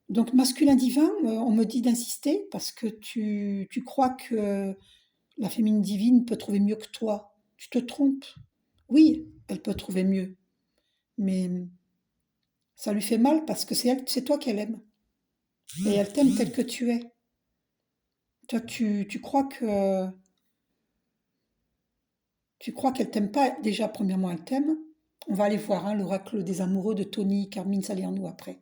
Donc masculin divin, on me dit d'insister parce que tu crois que la féminine divine peut trouver mieux que toi. Tu te trompes. Oui, elle peut trouver mieux, mais ça lui fait mal parce que c'est toi qu'elle aime. Et elle t'aime tel que tu es. Toi, tu crois que tu crois qu'elle t'aime pas. Déjà, premièrement, elle t'aime. On va aller voir hein, l'oracle des amoureux de Tony Carmine Salerno après.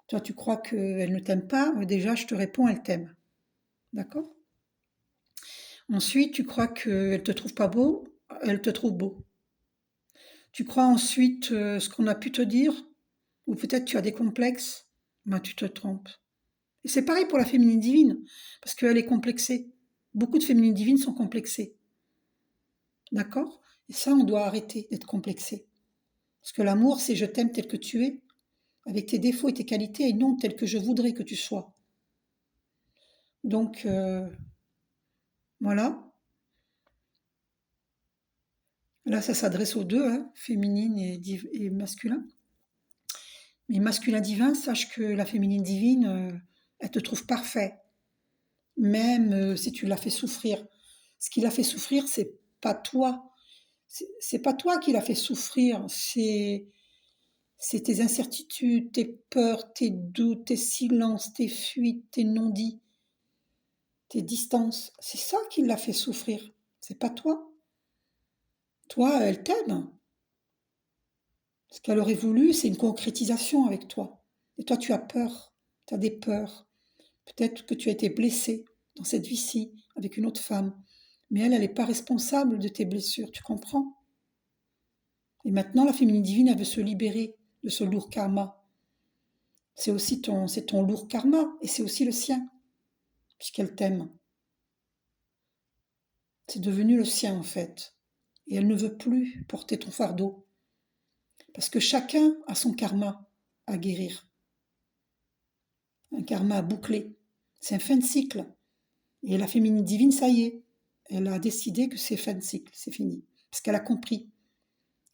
Toi, tu crois qu'elle ne t'aime pas. Déjà, je te réponds, elle t'aime. D'accord? Ensuite, tu crois qu'elle te trouve pas beau. Elle te trouve beau. Tu crois ensuite ce qu'on a pu te dire, ou peut-être tu as des complexes, ben, tu te trompes. Et c'est pareil pour la féminine divine, parce qu'elle est complexée. Beaucoup de féminines divines sont complexées. D'accord? Et ça, on doit arrêter d'être complexé. Parce que l'amour, c'est je t'aime tel que tu es, avec tes défauts et tes qualités, et non tel que je voudrais que tu sois. Donc, voilà. Là, ça s'adresse aux deux, hein, féminine et masculin. Mais masculin divin, sache que la féminine divine, elle te trouve parfait, même si tu l'as fait souffrir. Ce qui l'a fait souffrir, c'est pas toi. C'est pas toi qui l'a fait souffrir, c'est tes incertitudes, tes peurs, tes doutes, tes silences, tes fuites, tes non-dits, tes distances. C'est ça qui l'a fait souffrir. C'est pas toi. Toi, elle t'aime. Ce qu'elle aurait voulu, c'est une concrétisation avec toi. Et toi, tu as peur. Tu as des peurs. Peut-être que tu as été blessé dans cette vie-ci avec une autre femme. Mais elle n'est pas responsable de tes blessures, tu comprends? Et maintenant, la féminine divine, elle veut se libérer de ce lourd karma. C'est ton lourd karma et c'est aussi le sien, puisqu'elle t'aime. C'est devenu le sien en fait. Et elle ne veut plus porter ton fardeau. Parce que chacun a son karma à guérir. Un karma à boucler. C'est un fin de cycle. Et la féminine divine, ça y est. Elle a décidé que c'est fin de cycle, c'est fini. Parce qu'elle a compris.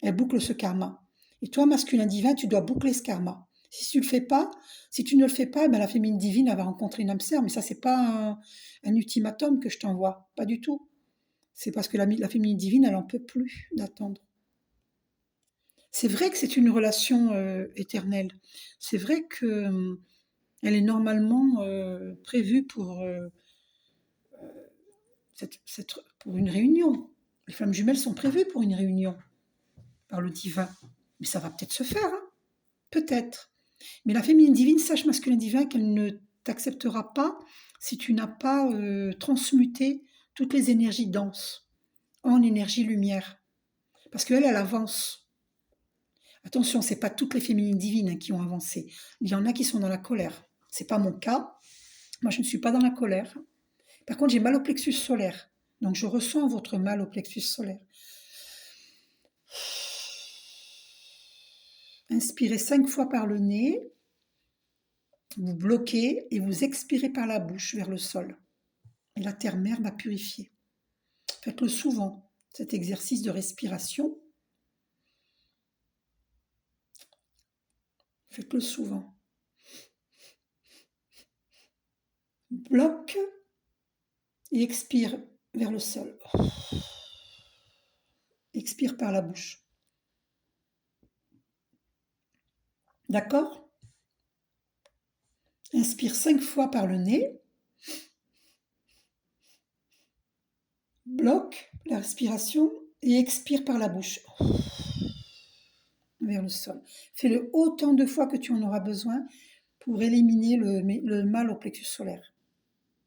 Elle boucle ce karma. Et toi, masculin divin, tu dois boucler ce karma. Si tu le fais pas, si tu ne le fais pas, ben la féminine divine, elle va rencontrer une âme sœur. Mais ça, c'est pas un ultimatum que je t'envoie. Pas du tout. C'est parce que la féminine divine, elle en peut plus d'attendre. C'est vrai que c'est une relation éternelle. C'est vrai que elle est normalement prévue pour, pour une réunion. Les flammes jumelles sont prévues pour une réunion par le divin. Mais ça va peut-être se faire, hein, peut-être. Mais la féminine divine, sache masculin divin qu'elle ne t'acceptera pas si tu n'as pas transmuté toutes les énergies denses en énergie lumière. Parce qu'elle, elle avance. Attention, c'est pas toutes les féminines divines hein, qui ont avancé. Il y en a qui sont dans la colère. C'est pas mon cas. Moi, je ne suis pas dans la colère. Par contre, j'ai mal au plexus solaire. Donc, je ressens votre mal au plexus solaire. Inspirez 5 fois par le nez. Vous bloquez et vous expirez par la bouche vers le sol. Et la terre-mère va purifier. Faites-le souvent, cet exercice de respiration. Faites-le souvent. Bloque et expire vers le sol. Expire par la bouche. D'accord? Inspire 5 fois par le nez. Bloque la respiration et expire par la bouche vers le sol. Fais-le autant de fois que tu en auras besoin pour éliminer le mal au plexus solaire.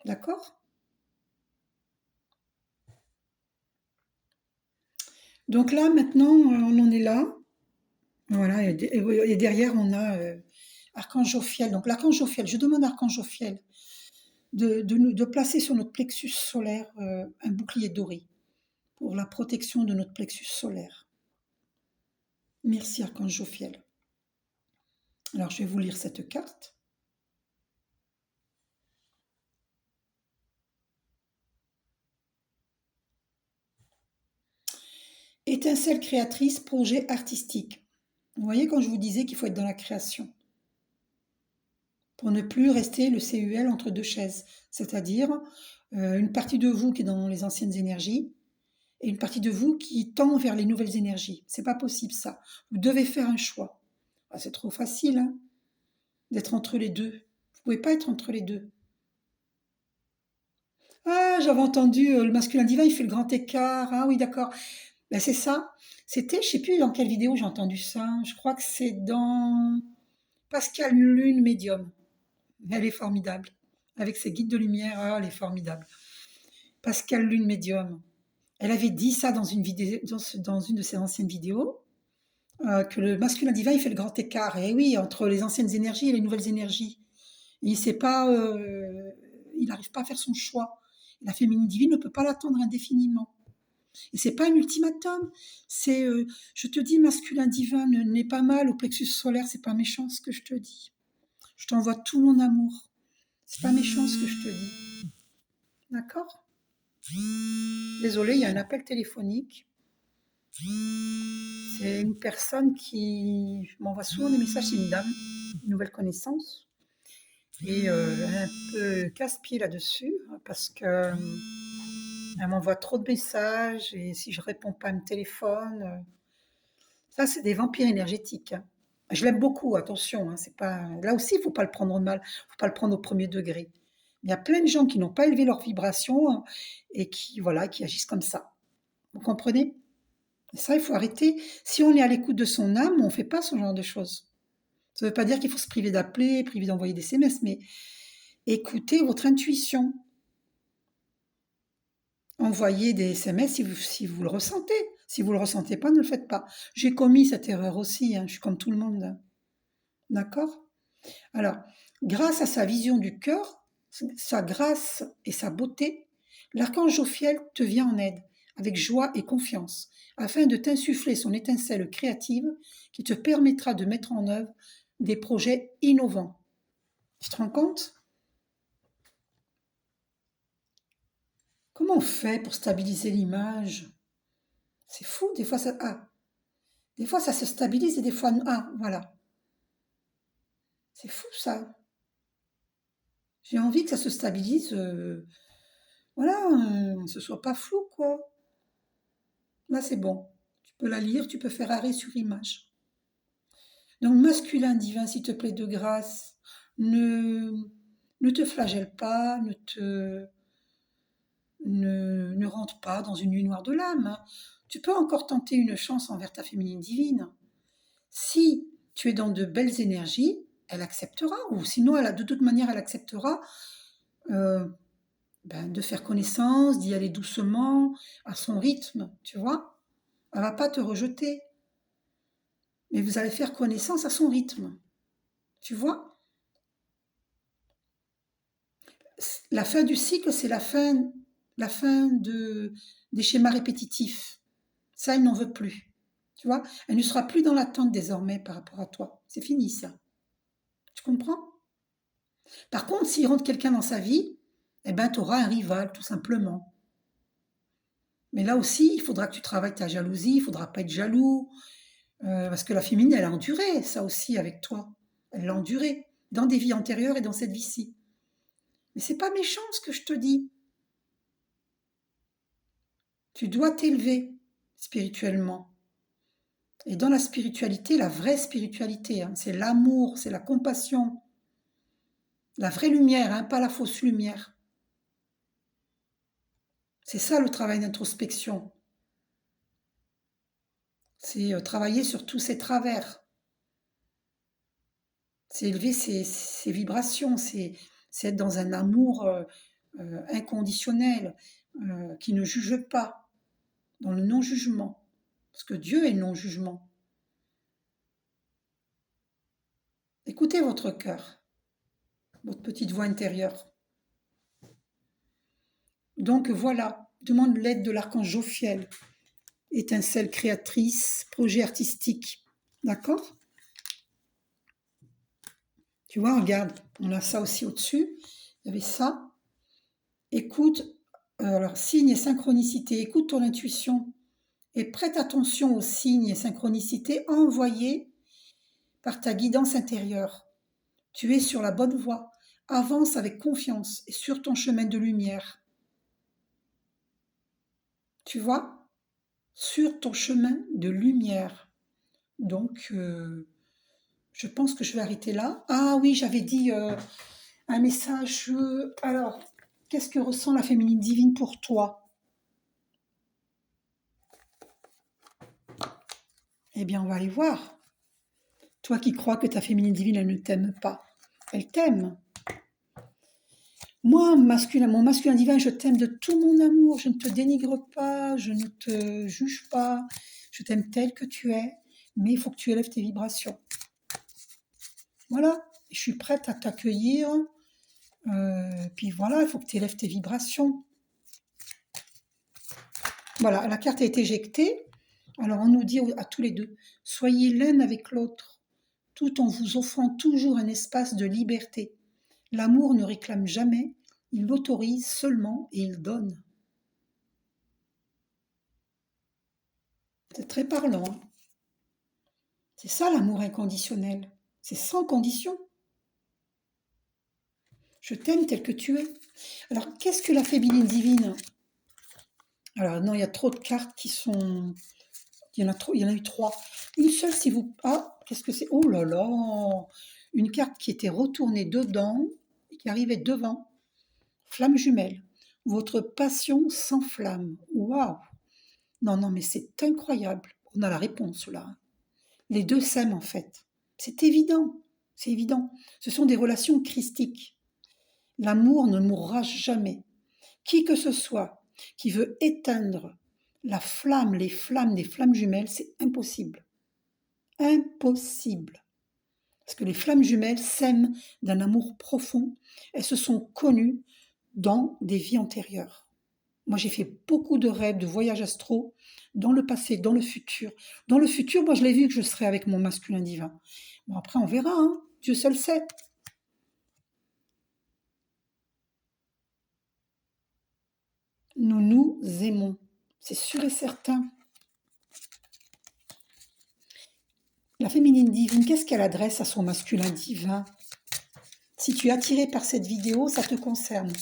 D'accord? Donc là, maintenant, on en est là. Voilà, et derrière, on a Archange Jophiel. Donc l'Archange Jophiel, je demande à Archange Jophiel de placer sur notre plexus solaire un bouclier doré pour la protection de notre plexus solaire. Merci Archange Jophiel. Alors je vais vous lire cette carte. Étincelle créatrice, projet artistique. Vous voyez quand je vous disais qu'il faut être dans la création pour ne plus rester le CUL entre deux chaises, c'est-à-dire une partie de vous qui est dans les anciennes énergies et une partie de vous qui tend vers les nouvelles énergies. C'est pas possible ça. Vous devez faire un choix. Ah, c'est trop facile hein, d'être entre les deux. Vous pouvez pas être entre les deux. Ah, j'avais entendu le masculin divin, il fait le grand écart. Ah oui, d'accord. Ben, c'est ça. C'était, je sais plus dans quelle vidéo j'ai entendu ça. Je crois que c'est dans Pascal Lune Médium. Elle est formidable. Avec ses guides de lumière, ah, elle est formidable. Pascal Lune Médium. Elle avait dit ça dans une vidéo, dans une de ses anciennes vidéos, que le masculin divin, il fait le grand écart. Et oui, entre les anciennes énergies et les nouvelles énergies. Et il sait pas, il n'arrive pas à faire son choix. La féminine divine ne peut pas l'attendre indéfiniment. Et c'est pas un ultimatum. C'est, je te dis, masculin divin n'est pas mal au plexus solaire. C'est pas méchant ce que je te dis. Je t'envoie tout mon amour. C'est pas méchant ce que je te dis. D'accord? Désolée, il y a un appel téléphonique. C'est une personne qui m'envoie souvent des messages, c'est une dame, une nouvelle connaissance. Et elle est un peu casse-pied là-dessus parce que elle m'envoie trop de messages et si je réponds pas, elle me téléphone. Ça, c'est des vampires énergétiques. Hein. Je l'aime beaucoup, attention. Hein, c'est pas... Là aussi, il ne faut pas le prendre mal, il ne faut pas le prendre au premier degré. Il y a plein de gens qui n'ont pas élevé leur vibration hein, et qui, voilà, qui agissent comme ça. Vous comprenez? Et ça, il faut arrêter. Si on est à l'écoute de son âme, on ne fait pas ce genre de choses. Ça ne veut pas dire qu'il faut se priver d'appeler, priver d'envoyer des SMS, mais écoutez votre intuition. Envoyez des SMS si vous le ressentez. Si vous ne le ressentez pas, ne le faites pas. J'ai commis cette erreur aussi, hein, je suis comme tout le monde. D'accord? Alors, grâce à sa vision du cœur, sa grâce et sa beauté, l'archange Jophiel te vient en aide, avec joie et confiance, afin de t'insuffler son étincelle créative qui te permettra de mettre en œuvre des projets innovants. Tu te rends compte? Comment on fait pour stabiliser l'image? C'est fou, des fois ça... Ah, des fois ça se stabilise et des fois... Ah, voilà. C'est fou ça. J'ai envie que ça se stabilise, voilà, ce soit pas flou, quoi. Là, c'est bon. Tu peux la lire, tu peux faire arrêt sur image. Donc, masculin divin, s'il te plaît, de grâce, ne, ne te flagelle pas, ne rentre pas dans une nuit noire de l'âme, hein. Tu peux encore tenter une chance envers ta féminine divine. Si tu es dans de belles énergies, elle acceptera, ou sinon, de toute manière, elle acceptera euh, de faire connaissance, d'y aller doucement, à son rythme, tu vois. Elle va pas te rejeter, mais vous allez faire connaissance à son rythme, tu vois. La fin du cycle, c'est la fin des schémas répétitifs. Ça, elle n'en veut plus. Tu vois, elle ne sera plus dans l'attente désormais par rapport à toi. C'est fini ça. Tu comprends? Par contre, s'il rentre quelqu'un dans sa vie, eh ben, tu auras un rival, tout simplement. Mais là aussi, il faudra que tu travailles ta jalousie, il faudra pas être jaloux, parce que la féminine, elle a enduré ça aussi avec toi. Elle l'a enduré dans des vies antérieures et dans cette vie-ci. Mais c'est pas méchant ce que je te dis. Tu dois t'élever spirituellement. Et dans la spiritualité, la vraie spiritualité, hein, c'est l'amour, c'est la compassion, la vraie lumière, hein, pas la fausse lumière. C'est ça le travail d'introspection. C'est travailler sur tous ces travers. C'est élever ses vibrations, c'est être dans un amour inconditionnel, qui ne juge pas, dans le non-jugement. Parce que Dieu est le non-jugement. Écoutez votre cœur, votre petite voix intérieure. Donc voilà, demande l'aide de l'archange Jophiel, étincelle créatrice, projet artistique. D'accord? Tu vois, regarde, on a ça aussi au-dessus. Il y avait ça. Écoute, alors signe et synchronicité, écoute ton intuition et prête attention aux signes et synchronicités envoyés par ta guidance intérieure. Tu es sur la bonne voie. Avance avec confiance et sur ton chemin de lumière. Tu vois? Sur ton chemin de lumière. Donc, je pense que je vais arrêter là. Ah oui, j'avais dit un message. Alors, qu'est-ce que ressent la féminine divine pour toi? Eh bien, on va aller voir. Toi qui crois que ta féminine divine, elle ne t'aime pas. Elle t'aime. Moi, mon masculin divin, je t'aime de tout mon amour. Je ne te dénigre pas, je ne te juge pas. Je t'aime tel que tu es, mais il faut que tu élèves tes vibrations. Voilà, je suis prête à t'accueillir. Puis voilà, il faut que tu élèves tes vibrations. Voilà, la carte a été éjectée. Alors on nous dit à tous les deux, soyez l'un avec l'autre, tout en vous offrant toujours un espace de liberté. L'amour ne réclame jamais, il l'autorise seulement et il donne. C'est très parlant, hein. C'est ça l'amour inconditionnel. C'est sans condition. Je t'aime tel que tu es. Alors, qu'est-ce que la féminine divine? Alors, non, il y a trop de cartes qui sont... Il y en a trop, il y en a eu trois. Une seule, si vous... Ah, qu'est-ce que c'est? Oh là là! Une carte qui était retournée dedans et qui arrivait devant. Flamme jumelle. Votre passion s'enflamme. Waouh! Non, non, mais c'est incroyable. On a la réponse là. Les deux s'aiment en fait. C'est évident. C'est évident. Ce sont des relations christiques. L'amour ne mourra jamais. Qui que ce soit qui veut éteindre la flamme, les flammes des flammes jumelles, c'est impossible. Impossible. Parce que les flammes jumelles s'aiment d'un amour profond. Elles se sont connues dans des vies antérieures. Moi, j'ai fait beaucoup de rêves, de voyages astraux, dans le passé, dans le futur. Dans le futur, moi, je l'ai vu que je serai avec mon masculin divin. Bon, après, on verra, hein. Dieu seul sait. Nous nous aimons. C'est sûr et certain. La féminine divine, qu'est-ce qu'elle adresse à son masculin divin? Si tu es attiré par cette vidéo, ça te concerne.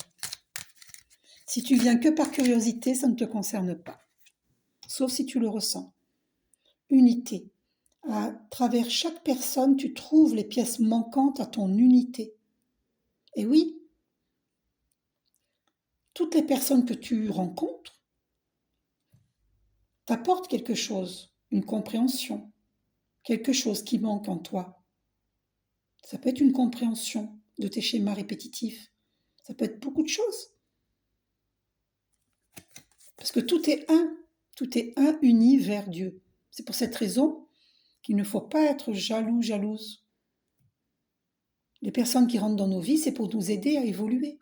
Si tu viens que par curiosité, ça ne te concerne pas. sauf si tu le ressens. Unité. À travers chaque personne, tu trouves les pièces manquantes à ton unité. Et oui, toutes les personnes que tu rencontres t'apportent quelque chose, une compréhension, quelque chose qui manque en toi. Ça peut être une compréhension de tes schémas répétitifs. Ça peut être beaucoup de choses. Parce que tout est un uni vers Dieu. C'est pour cette raison qu'il ne faut pas être jaloux, jalouse. Les personnes qui rentrent dans nos vies, c'est pour nous aider à évoluer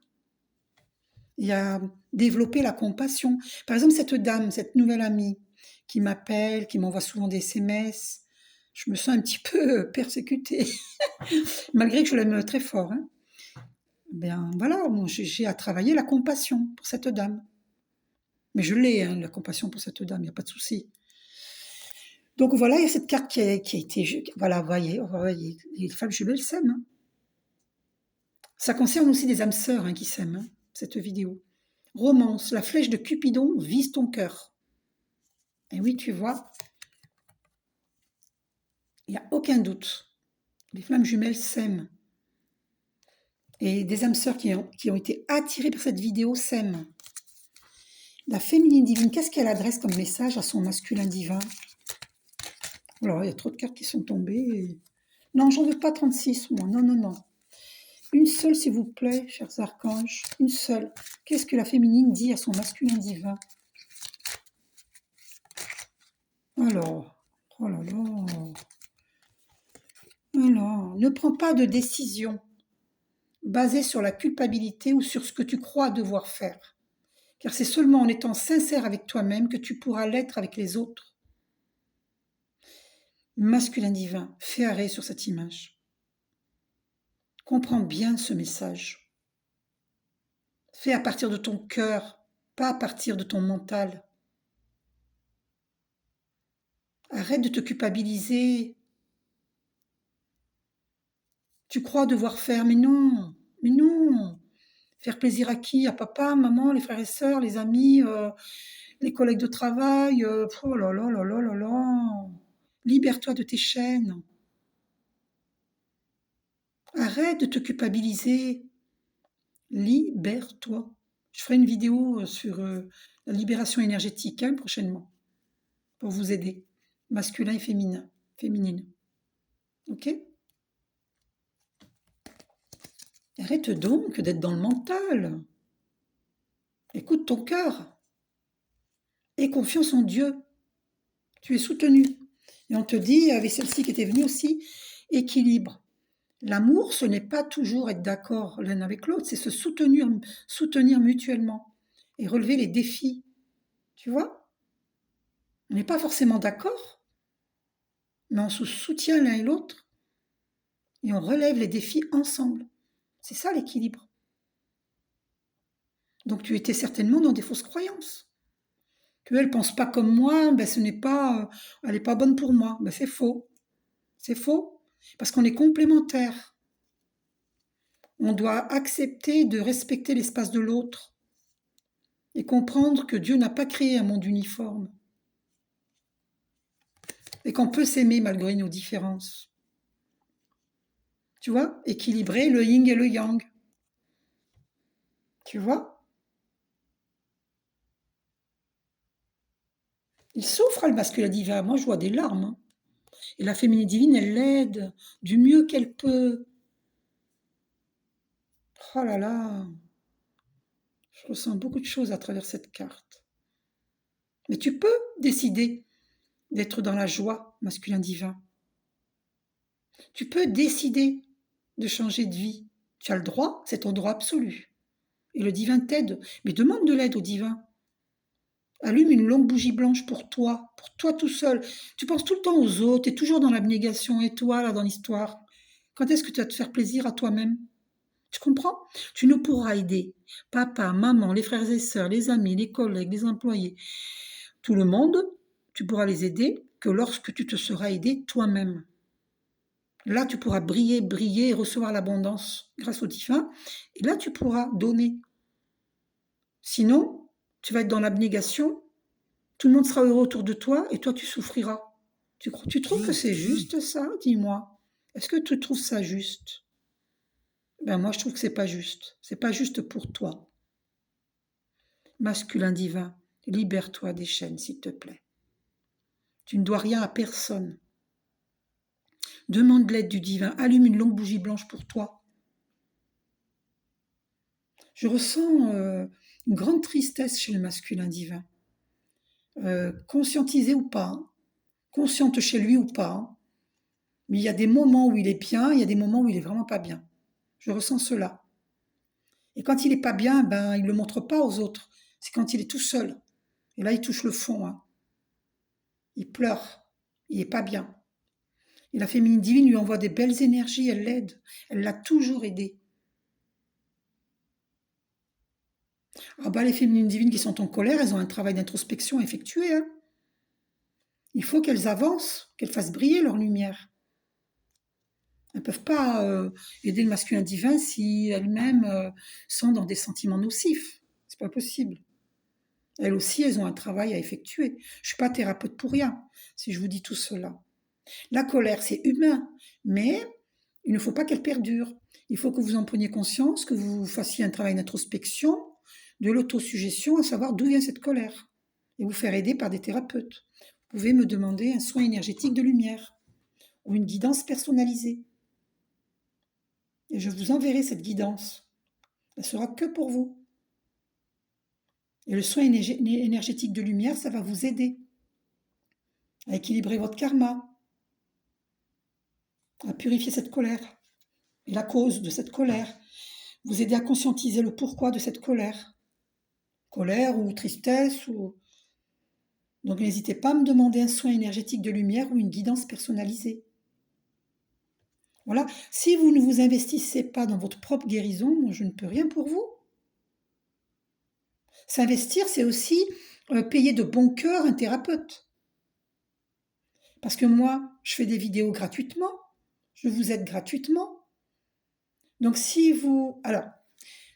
et à développer la compassion. Par exemple, cette dame, cette nouvelle amie qui m'appelle, qui m'envoie souvent des SMS, je me sens un petit peu persécutée, malgré que je l'aime très fort. Hein. Ben voilà, moi, j'ai à travailler la compassion pour cette dame. Mais je l'ai, hein, la compassion pour cette dame, il n'y a pas de souci. Donc voilà, il y a cette carte qui a été... Voilà, vous voyez, les femmes jumelles s'aiment. Hein. Ça concerne aussi des âmes sœurs qui s'aiment, hein, cette vidéo. Romance, la flèche de Cupidon vise ton cœur. Et oui, tu vois, il n'y a aucun doute. Les flammes jumelles s'aiment. Et des âmes sœurs qui ont été attirées par cette vidéo s'aiment. La féminine divine, qu'est-ce qu'elle adresse comme message à son masculin divin? Alors, il y a trop de cartes qui sont tombées. Non, j'en veux pas 36, moi. Non, non, non. Une seule, s'il vous plaît, chers archanges. Une seule. Qu'est-ce que la féminine dit à son masculin divin? Alors, oh là là. Alors, ne prends pas de décision basée sur la culpabilité ou sur ce que tu crois devoir faire. Car c'est seulement en étant sincère avec toi-même que tu pourras l'être avec les autres. Masculin divin, fais arrêt sur cette image. Comprends bien ce message. Fais à partir de ton cœur, pas à partir de ton mental. Arrête de te culpabiliser. Tu crois devoir faire, mais non, mais non. Faire plaisir à qui? À papa, maman, les frères et sœurs, les amis, les collègues de travail. Oh là là là là là là. Libère-toi de tes chaînes. Arrête de te culpabiliser. Libère-toi. Je ferai une vidéo sur la libération énergétique prochainement pour vous aider, masculin et féminine. Ok? Arrête donc d'être dans le mental. Écoute ton cœur. Aie confiance en Dieu. Tu es soutenu. Et on te dit, avec celle-ci qui était venue aussi, équilibre. L'amour, ce n'est pas toujours être d'accord l'un avec l'autre, c'est se soutenir mutuellement et relever les défis. Tu vois? On n'est pas forcément d'accord, mais on se soutient l'un et l'autre et on relève les défis ensemble. C'est ça l'équilibre. Donc tu étais certainement dans des fausses croyances. Que elle pense pas comme moi, ben ce n'est pas, elle n'est pas bonne pour moi. Ben c'est faux. C'est faux. Parce qu'on est complémentaires. On doit accepter de respecter l'espace de l'autre et comprendre que Dieu n'a pas créé un monde uniforme et qu'on peut s'aimer malgré nos différences. Tu vois? Équilibrer le yin et le yang. Tu vois? Il souffre, le masculin divin. Moi, je vois des larmes. Hein. Et la féminine divine, elle l'aide du mieux qu'elle peut. Oh là là. Je ressens beaucoup de choses à travers cette carte. Mais tu peux décider d'être dans la joie, masculin divin. Tu peux décider de changer de vie. Tu as le droit, c'est ton droit absolu. Et le divin t'aide, mais demande de l'aide au divin. Allume une longue bougie blanche pour toi tout seul. Tu penses tout le temps aux autres, tu es toujours dans l'abnégation, et toi, là, dans l'histoire. Quand est-ce que tu vas te faire plaisir à toi-même? Tu comprends? Tu ne pourras aider papa, maman, les frères et sœurs, les amis, les collègues, les employés, tout le monde, tu pourras les aider que lorsque tu te seras aidé toi-même. Là, tu pourras briller et recevoir l'abondance grâce au divin. Et là, tu pourras donner. Sinon, tu vas être dans l'abnégation, Tout le monde sera heureux autour de toi et toi, tu souffriras. Tu trouves que c'est juste ça? Dis-moi. Est-ce que tu trouves ça juste? Ben moi, je trouve que c'est pas juste. C'est pas juste pour toi. Masculin divin, libère-toi des chaînes, s'il te plaît. Tu ne dois rien à personne. Demande l'aide du divin. Allume une longue bougie blanche pour toi. Je ressens une grande tristesse chez le masculin divin. Conscientisé ou pas, hein, consciente chez lui ou pas, hein, mais il y a des moments où il est bien, il y a des moments où il est vraiment pas bien. Je ressens cela. Et quand il est pas bien, ben il le montre pas aux autres. C'est quand il est tout seul. Et là, il touche le fond. Hein. Il pleure. Il est pas bien. Et la féminine divine lui envoie des belles énergies. Elle l'aide. Elle l'a toujours aidé. Ah bah les féminines divines qui sont en colère, elles ont un travail d'introspection à effectuer. Hein. Il faut qu'elles avancent, qu'elles fassent briller leur lumière. Elles ne peuvent pas aider le masculin divin si elles-mêmes sont dans des sentiments nocifs. C'est pas possible. Elles aussi, elles ont un travail à effectuer. Je suis pas thérapeute pour rien si je vous dis tout cela. La colère, c'est humain, mais il ne faut pas qu'elle perdure. Il faut que vous en preniez conscience, que vous fassiez un travail d'introspection, de l'autosuggestion, à savoir d'où vient cette colère, et vous faire aider par des thérapeutes. Vous pouvez me demander un soin énergétique de lumière ou une guidance personnalisée. Et je vous enverrai cette guidance. Elle sera que pour vous. Et le soin énergétique de lumière, ça va vous aider à équilibrer votre karma, à purifier cette colère et la cause de cette colère, vous aider à conscientiser le pourquoi de cette colère. Colère ou tristesse ou... Donc n'hésitez pas à me demander un soin énergétique de lumière ou une guidance personnalisée. Voilà. Si vous ne vous investissez pas dans votre propre guérison, moi je ne peux rien pour vous. S'investir, c'est aussi payer de bon cœur un thérapeute. Parce que moi, je fais des vidéos gratuitement, je vous aide gratuitement. Donc si vous... Alors,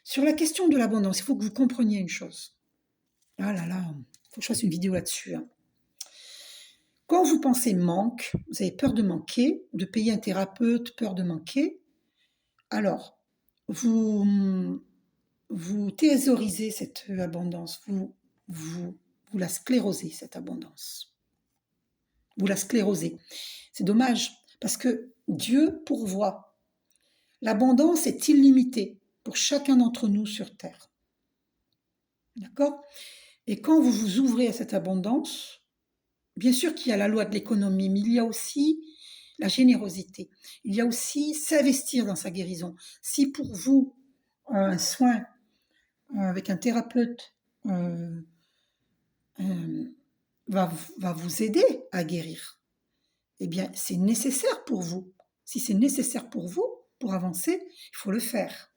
sur la question de l'abondance, il faut que vous compreniez une chose. Ah là là, il faut que je fasse une vidéo là-dessus. Hein. Quand vous pensez manque, vous avez peur de manquer, de payer un thérapeute, peur de manquer, alors vous thésaurisez cette abondance, vous la sclérosez, cette abondance. Vous la sclérosez. C'est dommage, parce que Dieu pourvoit. L'abondance est illimitée pour chacun d'entre nous sur Terre. D'accord? Et quand vous vous ouvrez à cette abondance, bien sûr qu'il y a la loi de l'économie, mais il y a aussi la générosité. Il y a aussi s'investir dans sa guérison. Si pour vous, un soin avec un thérapeute va vous aider à guérir, eh bien, c'est nécessaire pour vous. Si c'est nécessaire pour vous, pour avancer, il faut le faire.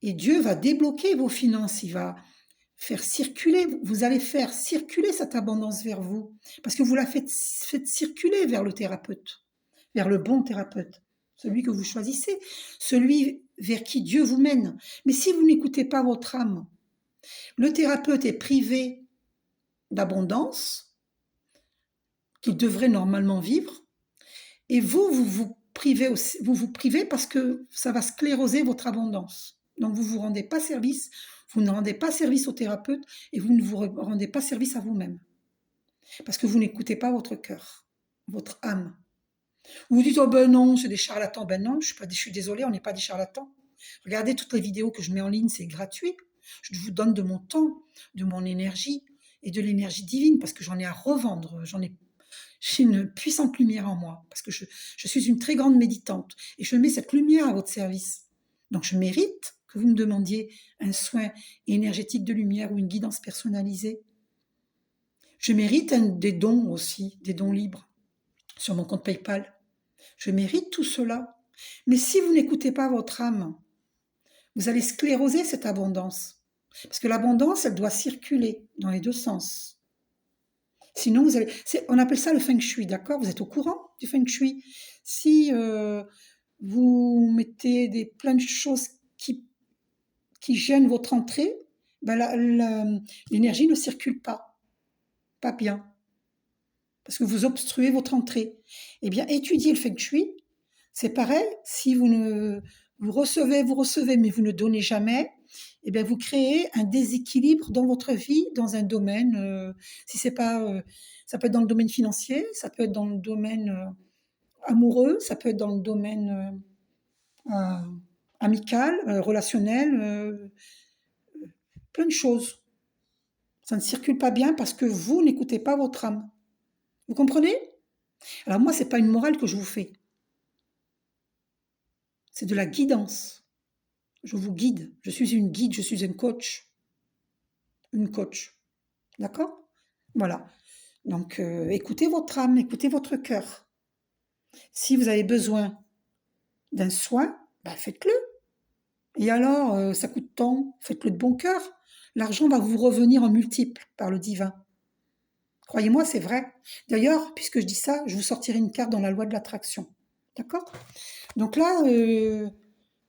Et Dieu va débloquer vos finances, il va faire circuler, vous allez faire circuler cette abondance vers vous, parce que vous la faites circuler vers le thérapeute, vers le bon thérapeute, celui que vous choisissez, celui vers qui Dieu vous mène. Mais si vous n'écoutez pas votre âme, le thérapeute est privé d'abondance, qu'il devrait normalement vivre, et vous privez aussi, vous vous privez parce que ça va scléroser votre abondance. Donc vous ne vous rendez pas service, vous ne rendez pas service au thérapeute et vous ne vous rendez pas service à vous-même. Parce que vous n'écoutez pas votre cœur, votre âme. Vous vous dites, oh ben non, c'est des charlatans. Ben non, je suis désolée, on n'est pas des charlatans. Regardez toutes les vidéos que je mets en ligne, c'est gratuit. Je vous donne de mon temps, de mon énergie et de l'énergie divine parce que j'en ai à revendre. J'ai une puissante lumière en moi parce que je suis une très grande méditante et je mets cette lumière à votre service. Donc je mérite que vous me demandiez un soin énergétique de lumière ou une guidance personnalisée. Je mérite des dons aussi, des dons libres sur mon compte PayPal. Je mérite tout cela. Mais si vous n'écoutez pas votre âme, vous allez scléroser cette abondance. Parce que l'abondance, elle doit circuler dans les deux sens. Sinon, on appelle ça le feng shui, d'accord? Vous êtes au courant du feng shui? Si vous mettez plein de choses qui gênent votre entrée, ben l'énergie ne circule pas. pas bien, parce que vous obstruez votre entrée. Eh bien, étudiez le feng shui, c'est pareil, si vous recevez, mais vous ne donnez jamais, eh bien, vous créez un déséquilibre dans votre vie, dans un domaine, si c'est pas, ça peut être dans le domaine financier, ça peut être dans le domaine amoureux, ça peut être dans le domaine amical, relationnel, plein de choses. Ça ne circule pas bien parce que vous n'écoutez pas votre âme. Vous comprenez? Alors moi, c'est pas une morale que je vous fais, c'est de la guidance. Je vous guide. Je suis une guide, je suis un coach. Une coach. D'accord? Voilà. Donc, écoutez votre âme, écoutez votre cœur. Si vous avez besoin d'un soin, ben faites-le. Et alors, ça coûte tant, faites-le de bon cœur. L'argent va vous revenir en multiple par le divin. Croyez-moi, c'est vrai. D'ailleurs, puisque je dis ça, je vous sortirai une carte dans la loi de l'attraction. D'accord? Donc là,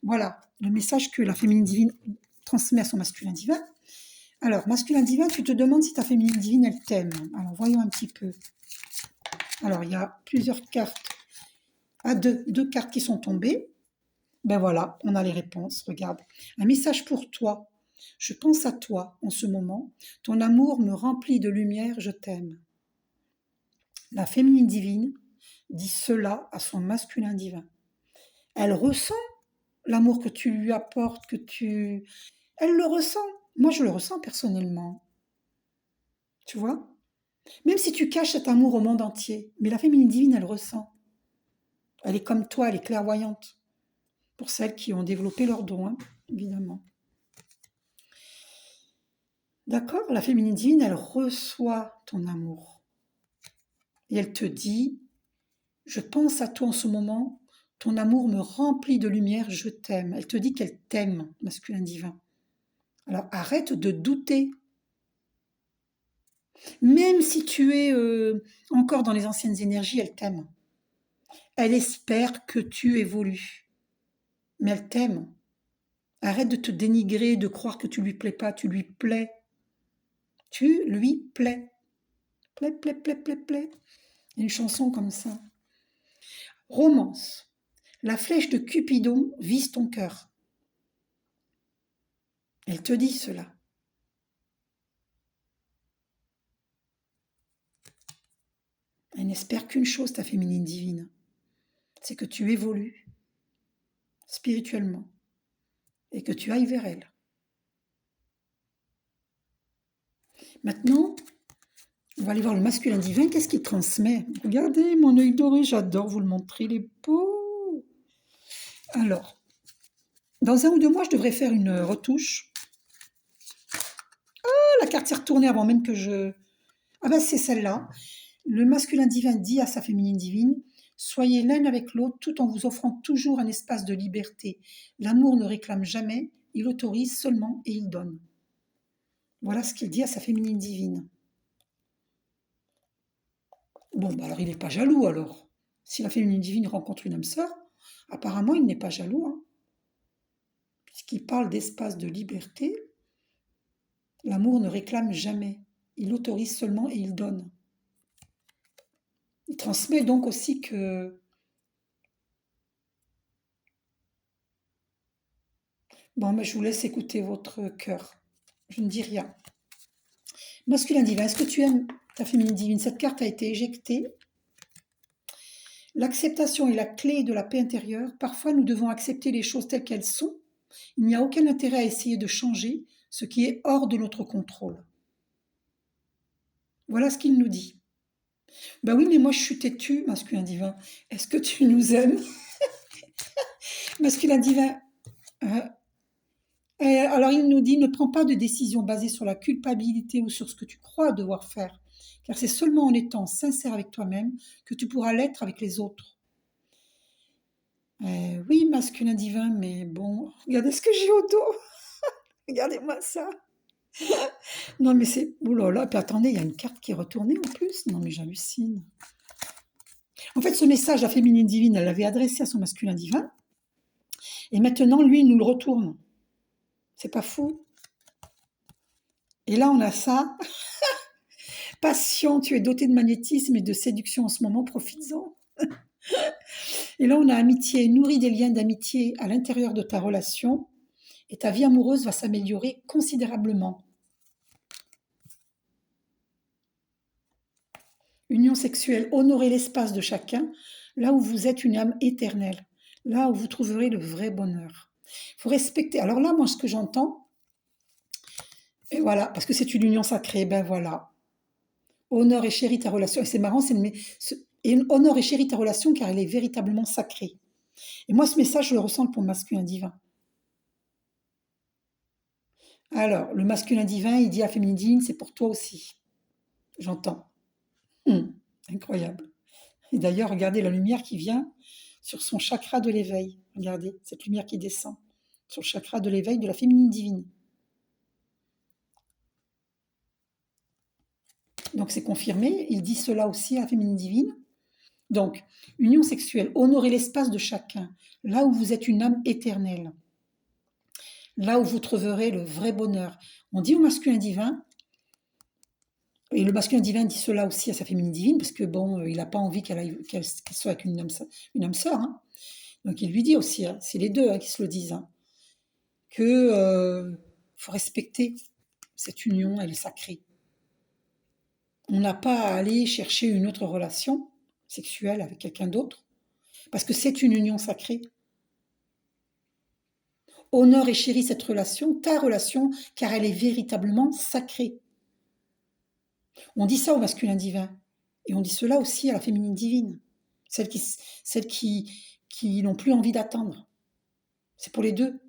voilà, le message que la féminine divine transmet à son masculin divin. Alors, masculin divin, tu te demandes si ta féminine divine, elle t'aime. Alors, voyons un petit peu. Alors, il y a plusieurs cartes. Ah, deux cartes qui sont tombées. Ben voilà, on a les réponses. Regarde. Un message pour toi. Je pense à toi en ce moment. Ton amour me remplit de lumière, je t'aime. La féminine divine dit cela à son masculin divin. Elle ressent l'amour que tu lui apportes, Elle le ressent. Moi, je le ressens personnellement. Tu vois? Même si tu caches cet amour au monde entier, mais la féminine divine, elle ressent. Elle est comme toi, elle est clairvoyante. Pour celles qui ont développé leurs dons, hein, évidemment. D'accord? La féminine divine, elle reçoit ton amour. Et elle te dit, je pense à toi en ce moment, ton amour me remplit de lumière, je t'aime. Elle te dit qu'elle t'aime, masculin divin. Alors arrête de douter. Même si tu es encore dans les anciennes énergies, elle t'aime. Elle espère que tu évolues. Mais elle t'aime. Arrête de te dénigrer, de croire que tu lui plais pas, tu lui plais. Tu lui plais. Plais, plais, plais, plais, plais. Il y a une chanson comme ça. Romance. La flèche de Cupidon vise ton cœur. Elle te dit cela. Elle n'espère qu'une chose, ta féminine divine, c'est que tu évolues spirituellement et que tu ailles vers elle. Maintenant, on va aller voir le masculin divin. Qu'est-ce qu'il transmet? Regardez mon œil doré, j'adore vous le montrer, les beaux. Alors, dans 1 ou 2 mois, je devrais faire une retouche. Ah, la carte s'est retournée avant même que je... Ah ben c'est celle-là. Le masculin divin dit à sa féminine divine, soyez l'un avec l'autre tout en vous offrant toujours un espace de liberté. L'amour ne réclame jamais, il autorise seulement et il donne. Voilà ce qu'il dit à sa féminine divine. Bon, bah alors il n'est pas jaloux alors. Si la féminine divine rencontre une âme sœur, apparemment il n'est pas jaloux, hein, puisqu'il parle d'espace de liberté. L'amour ne réclame jamais, il autorise seulement et il donne. Il transmet donc aussi que... Bon, mais je vous laisse écouter votre cœur. Je ne dis rien. Masculin divin, est-ce que tu aimes ta féminine divine? Cette carte a été éjectée. L'acceptation est la clé de la paix intérieure. Parfois, nous devons accepter les choses telles qu'elles sont. Il n'y a aucun intérêt à essayer de changer ce qui est hors de notre contrôle. Voilà ce qu'il nous dit. Ben oui, mais moi je suis têtu, masculin divin. Est-ce que tu nous aimes? Masculin divin. Alors il nous dit, ne prends pas de décision basée sur la culpabilité ou sur ce que tu crois devoir faire, car c'est seulement en étant sincère avec toi-même que tu pourras l'être avec les autres. Oui, masculin divin, mais bon, regardez ce que j'ai au dos. Regardez-moi ça. Non, mais c'est... Ouh là là, puis attendez, il y a une carte qui est retournée en plus. Non, mais j'hallucine. En fait, ce message, la féminine divine, elle l'avait adressé à son masculin divin. Et maintenant, lui, il nous le retourne. C'est pas fou. Et là, on a ça. passion, tu es doté de magnétisme et de séduction en ce moment, profites-en. Et là, on a amitié, nourris des liens d'amitié à l'intérieur de ta relation et ta vie amoureuse va s'améliorer considérablement. Union sexuelle, honorez l'espace de chacun, là où vous êtes une âme éternelle, là où vous trouverez le vrai bonheur. Il faut respecter. Alors là, moi, ce que j'entends, et voilà, parce que c'est une union sacrée, ben voilà. Honore et chéris ta relation. Et c'est marrant, et honore et chéris ta relation car elle est véritablement sacrée. Et moi, ce message, je le ressens pour le masculin divin. Alors, le masculin divin, il dit à féminine divine, c'est pour toi aussi. J'entends. Incroyable. Et d'ailleurs, regardez la lumière qui vient sur son chakra de l'éveil. Regardez, cette lumière qui descend sur le chakra de l'éveil de la féminine divine. Donc c'est confirmé, il dit cela aussi à la féminine divine. Donc, union sexuelle, honorez l'espace de chacun, là où vous êtes une âme éternelle, là où vous trouverez le vrai bonheur. On dit au masculin divin, et le masculin divin dit cela aussi à sa féminine divine, parce que bon, il n'a pas envie qu'elle soit avec une âme sœur. Hein. Donc il lui dit aussi, hein, c'est les deux qui se le disent, hein, que faut respecter cette union, elle est sacrée. On n'a pas à aller chercher une autre relation sexuelle avec quelqu'un d'autre, parce que c'est une union sacrée. Honore et chéris cette relation, ta relation, car elle est véritablement sacrée. On dit ça au masculin divin, et on dit cela aussi à la féminine divine, celles qui n'ont plus envie d'attendre. C'est pour les deux.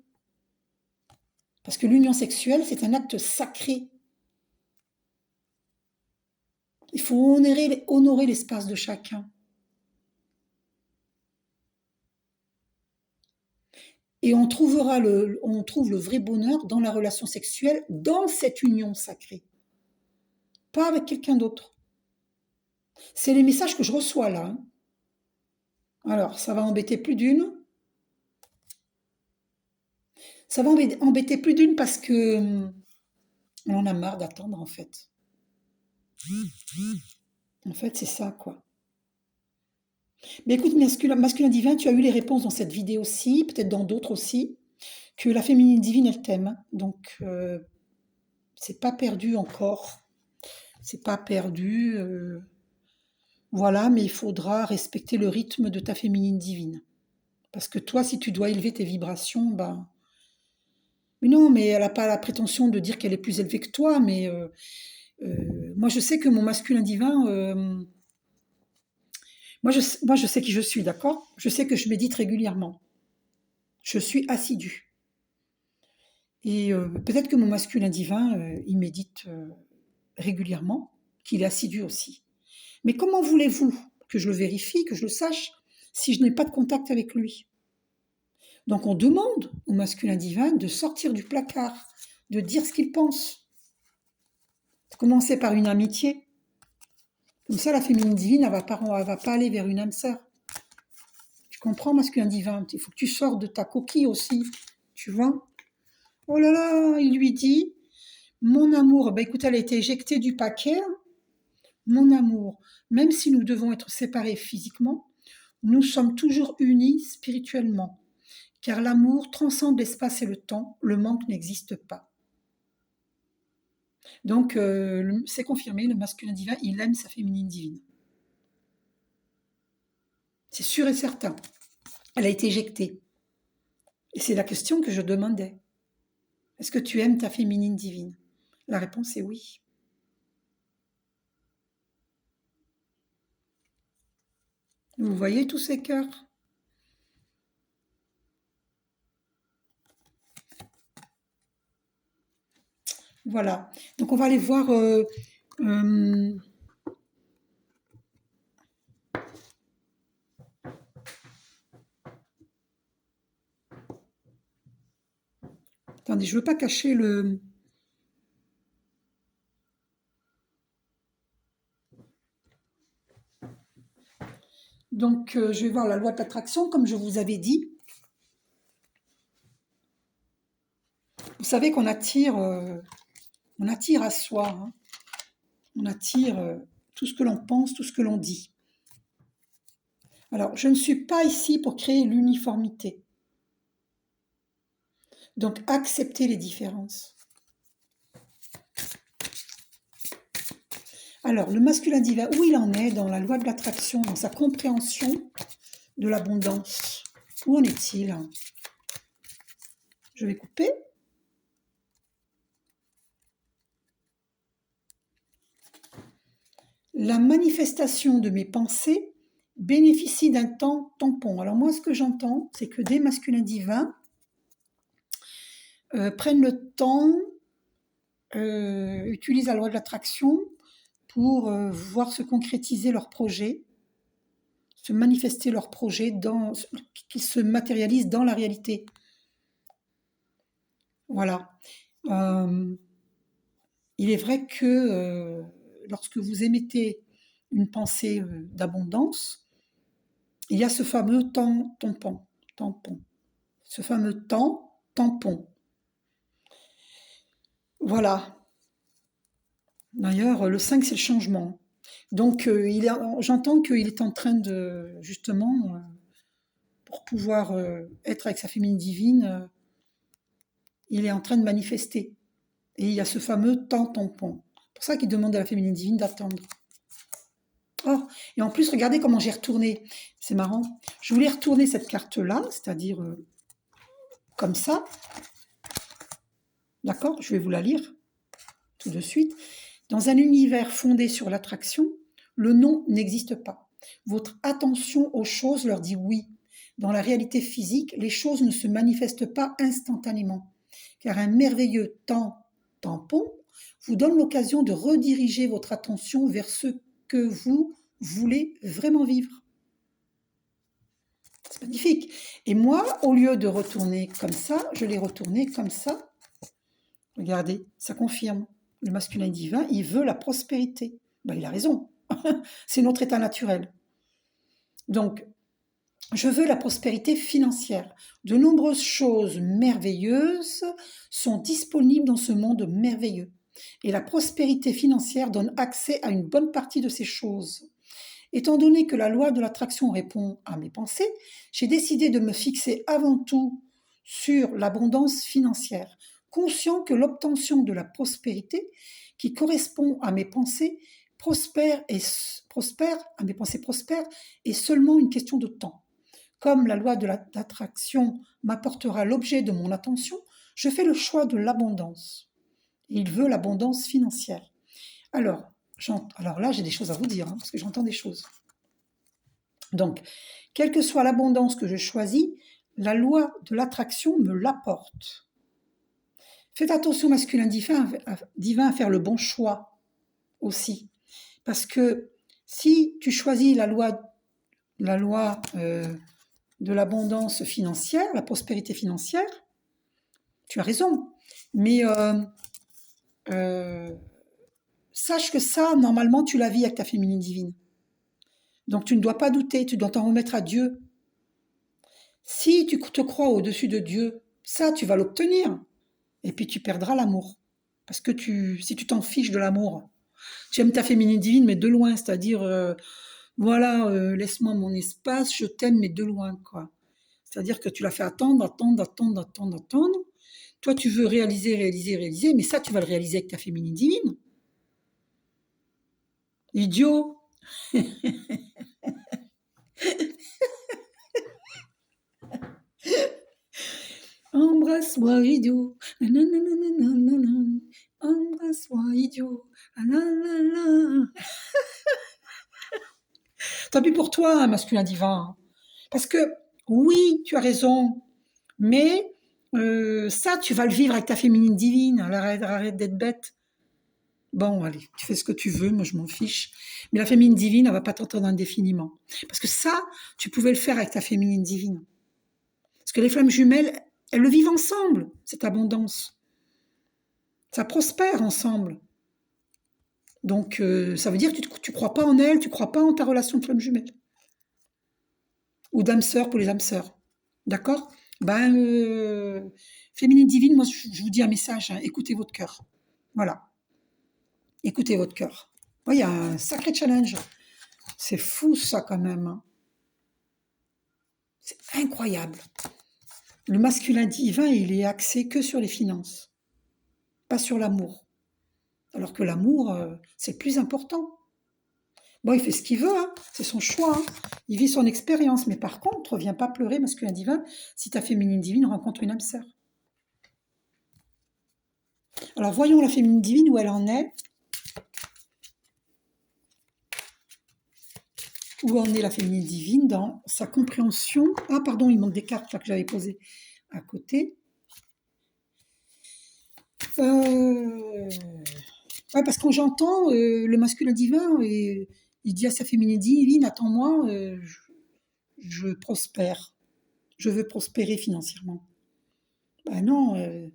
Parce que l'union sexuelle, c'est un acte sacré. Il faut honorer l'espace de chacun. Et on trouve le vrai bonheur dans la relation sexuelle, dans cette union sacrée. Pas avec quelqu'un d'autre. C'est les messages que je reçois là. Hein. Alors, ça va embêter plus d'une. Ça va embêter plus d'une parce que on en a marre d'attendre en fait. En fait, c'est ça quoi. Mais écoute, masculin divin, tu as eu les réponses dans cette vidéo aussi, peut-être dans d'autres aussi, que la féminine divine, elle t'aime. Donc, c'est pas perdu encore. C'est pas perdu. Voilà, mais il faudra respecter le rythme de ta féminine divine. Parce que toi, si tu dois élever tes vibrations, ben. Mais non, mais elle n'a pas la prétention de dire qu'elle est plus élevée que toi, mais moi, je sais que mon masculin divin. Moi, je sais qui je suis, d'accord? Je sais que je médite régulièrement. Je suis assidue. Et peut-être que mon masculin divin, il médite régulièrement, qu'il est assidu aussi. Mais comment voulez-vous que je le vérifie, que je le sache, si je n'ai pas de contact avec lui? Donc on demande au masculin divin de sortir du placard, de dire ce qu'il pense. Commencer par une amitié. Comme ça, la féminine divine, elle va pas aller vers une âme sœur. Tu comprends, masculin divin? Il faut que tu sors de ta coquille aussi, tu vois? Oh là là, il lui dit, mon amour, ben écoute, elle a été éjectée du paquet. Mon amour, même si nous devons être séparés physiquement, nous sommes toujours unis spirituellement, car l'amour transcende l'espace et le temps, le manque n'existe pas. Donc, c'est confirmé, le masculin divin, il aime sa féminine divine. C'est sûr et certain. Elle a été éjectée. Et c'est la question que je demandais. Est-ce que tu aimes ta féminine divine? La réponse est oui. Vous voyez tous ces cœurs? Voilà. Donc, on va aller voir... attendez, je ne veux pas cacher le... Donc, je vais voir la loi de l'attraction, comme je vous avais dit. Vous savez qu'on attire à soi. Hein. On attire tout ce que l'on pense, tout ce que l'on dit. Alors, je ne suis pas ici pour créer l'uniformité. Donc, accepter les différences. Alors, le masculin divin, où il en est dans la loi de l'attraction, dans sa compréhension de l'abondance? Où en est-il? Je vais couper. La manifestation de mes pensées bénéficie d'un temps tampon. Alors moi, ce que j'entends, c'est que des masculins divins prennent le temps, utilisent la loi de l'attraction pour voir se concrétiser leurs projets, se manifester leurs projets, qu'ils se matérialisent dans la réalité. Voilà. Il est vrai que lorsque vous émettez une pensée d'abondance, il y a ce fameux temps tampon. Ce fameux temps tampon. Voilà. D'ailleurs, le 5, c'est le changement. Donc, j'entends qu'il est en train de, justement, pour pouvoir être avec sa féminine divine, il est en train de manifester. Et il y a ce fameux temps tampon. C'est pour ça qu'il demande à la féminine divine d'attendre. Oh, et en plus, regardez comment j'ai retourné. C'est marrant. Je voulais retourner cette carte-là, c'est-à-dire comme ça. D'accord? Je vais vous la lire tout de suite. Dans un univers fondé sur l'attraction, le non n'existe pas. Votre attention aux choses leur dit oui. Dans la réalité physique, les choses ne se manifestent pas instantanément, car un merveilleux temps tampon vous donne l'occasion de rediriger votre attention vers ce que vous voulez vraiment vivre. C'est magnifique. Et moi, au lieu de retourner comme ça, je l'ai retourné comme ça. Regardez, ça confirme. Le masculin divin, il veut la prospérité. Ben, il a raison. C'est notre état naturel. Donc, je veux la prospérité financière. De nombreuses choses merveilleuses sont disponibles dans ce monde merveilleux. Et la prospérité financière donne accès à une bonne partie de ces choses. Étant donné que la loi de l'attraction répond à mes pensées, j'ai décidé de me fixer avant tout sur l'abondance financière, conscient que l'obtention de la prospérité qui correspond à mes pensées prospère à mes pensées prospères est seulement une question de temps. Comme la loi de l'attraction m'apportera l'objet de mon attention, je fais le choix de l'abondance. Il veut l'abondance financière. Alors là, j'ai des choses à vous dire, parce que j'entends des choses. Donc, quelle que soit l'abondance que je choisis, la loi de l'attraction me l'apporte. Faites attention, masculin divin, à faire le bon choix aussi. Parce que si tu choisis la loi de l'abondance financière, la prospérité financière, tu as raison. Mais sache que ça, normalement, tu la vis avec ta féminine divine. Donc tu ne dois pas douter, tu dois t'en remettre à Dieu. Si tu te crois au-dessus de Dieu, ça, tu vas l'obtenir. Et puis tu perdras l'amour. Parce que si tu t'en fiches de l'amour, tu aimes ta féminine divine, mais de loin, c'est-à-dire, laisse-moi mon espace, je t'aime, mais de loin, quoi. C'est-à-dire que tu l'as fait attendre. Toi, tu veux réaliser, mais ça, tu vas le réaliser avec ta féminine divine. Idiot. Embrasse-moi, idiot. Nananana. Embrasse-moi, idiot. Nanana. Tant pis pour toi, hein, masculin divin. Parce que, oui, tu as raison, mais ça, tu vas le vivre avec ta féminine divine. Alors, arrête d'être bête. Bon, allez, tu fais ce que tu veux, moi je m'en fiche. Mais la féminine divine, elle va pas t'entendre indéfiniment. Parce que ça, tu pouvais le faire avec ta féminine divine. Parce que les flammes jumelles, elles le vivent ensemble, cette abondance. Ça prospère ensemble. Donc, ça veut dire que tu ne crois pas en elle, tu ne crois pas en ta relation de flamme jumelle. Ou d'âme sœur pour les âmes sœurs. D'accord? Féminine divine, moi je vous dis un message, hein, écoutez votre cœur. Voilà. Écoutez votre cœur. Ouais, il y a un sacré challenge. C'est fou ça quand même, hein. C'est incroyable. Le masculin divin, il est axé que sur les finances, pas sur l'amour. Alors que l'amour, c'est le plus important. Bon, il fait ce qu'il veut, hein, c'est son choix, hein. Il vit son expérience. Mais par contre, viens pas pleurer, masculin divin, si ta féminine divine rencontre une âme sœur. Alors voyons la féminine divine où elle en est. Où en est la féminine divine dans sa compréhension. Ah, pardon, il manque des cartes là, que j'avais posées à côté. Ouais, parce que quand j'entends le masculin divin, il dit à sa féminine divine, attends-moi, je prospère. Je veux prospérer financièrement. Ben non,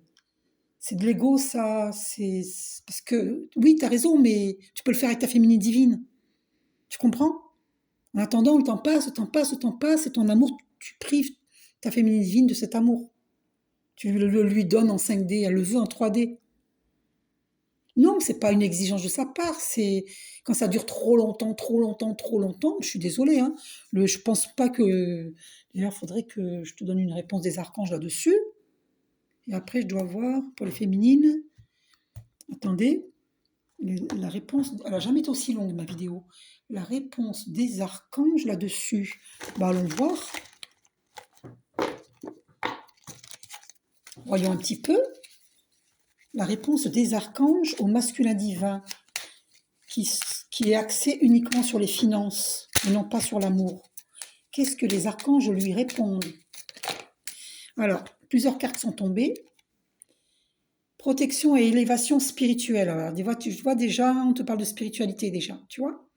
c'est de l'ego, ça. Parce que, oui, tu as raison, mais tu peux le faire avec ta féminine divine. Tu comprends? En attendant, le temps passe, le temps passe, le temps passe, et ton amour, tu prives ta féminine divine de cet amour. Tu le lui donnes en 5D, elle le veut en 3D. Non, c'est pas une exigence de sa part, c'est quand ça dure trop longtemps, trop longtemps, trop longtemps, je suis désolée, hein. Je pense pas que. D'ailleurs, il faudrait que je te donne une réponse des archanges là-dessus. Et après, je dois voir pour les féminines. Attendez, la réponse. Elle n'a jamais été aussi longue, ma vidéo. La réponse des archanges là-dessus. Bah, allons voir. Voyons un petit peu. La réponse des archanges au masculin divin, qui, qui est axé uniquement sur les finances et non pas sur l'amour. Qu'est-ce que les archanges lui répondent? Alors, plusieurs cartes sont tombées. Protection et élévation spirituelle. Alors, tu vois déjà, on te parle de spiritualité déjà, tu vois.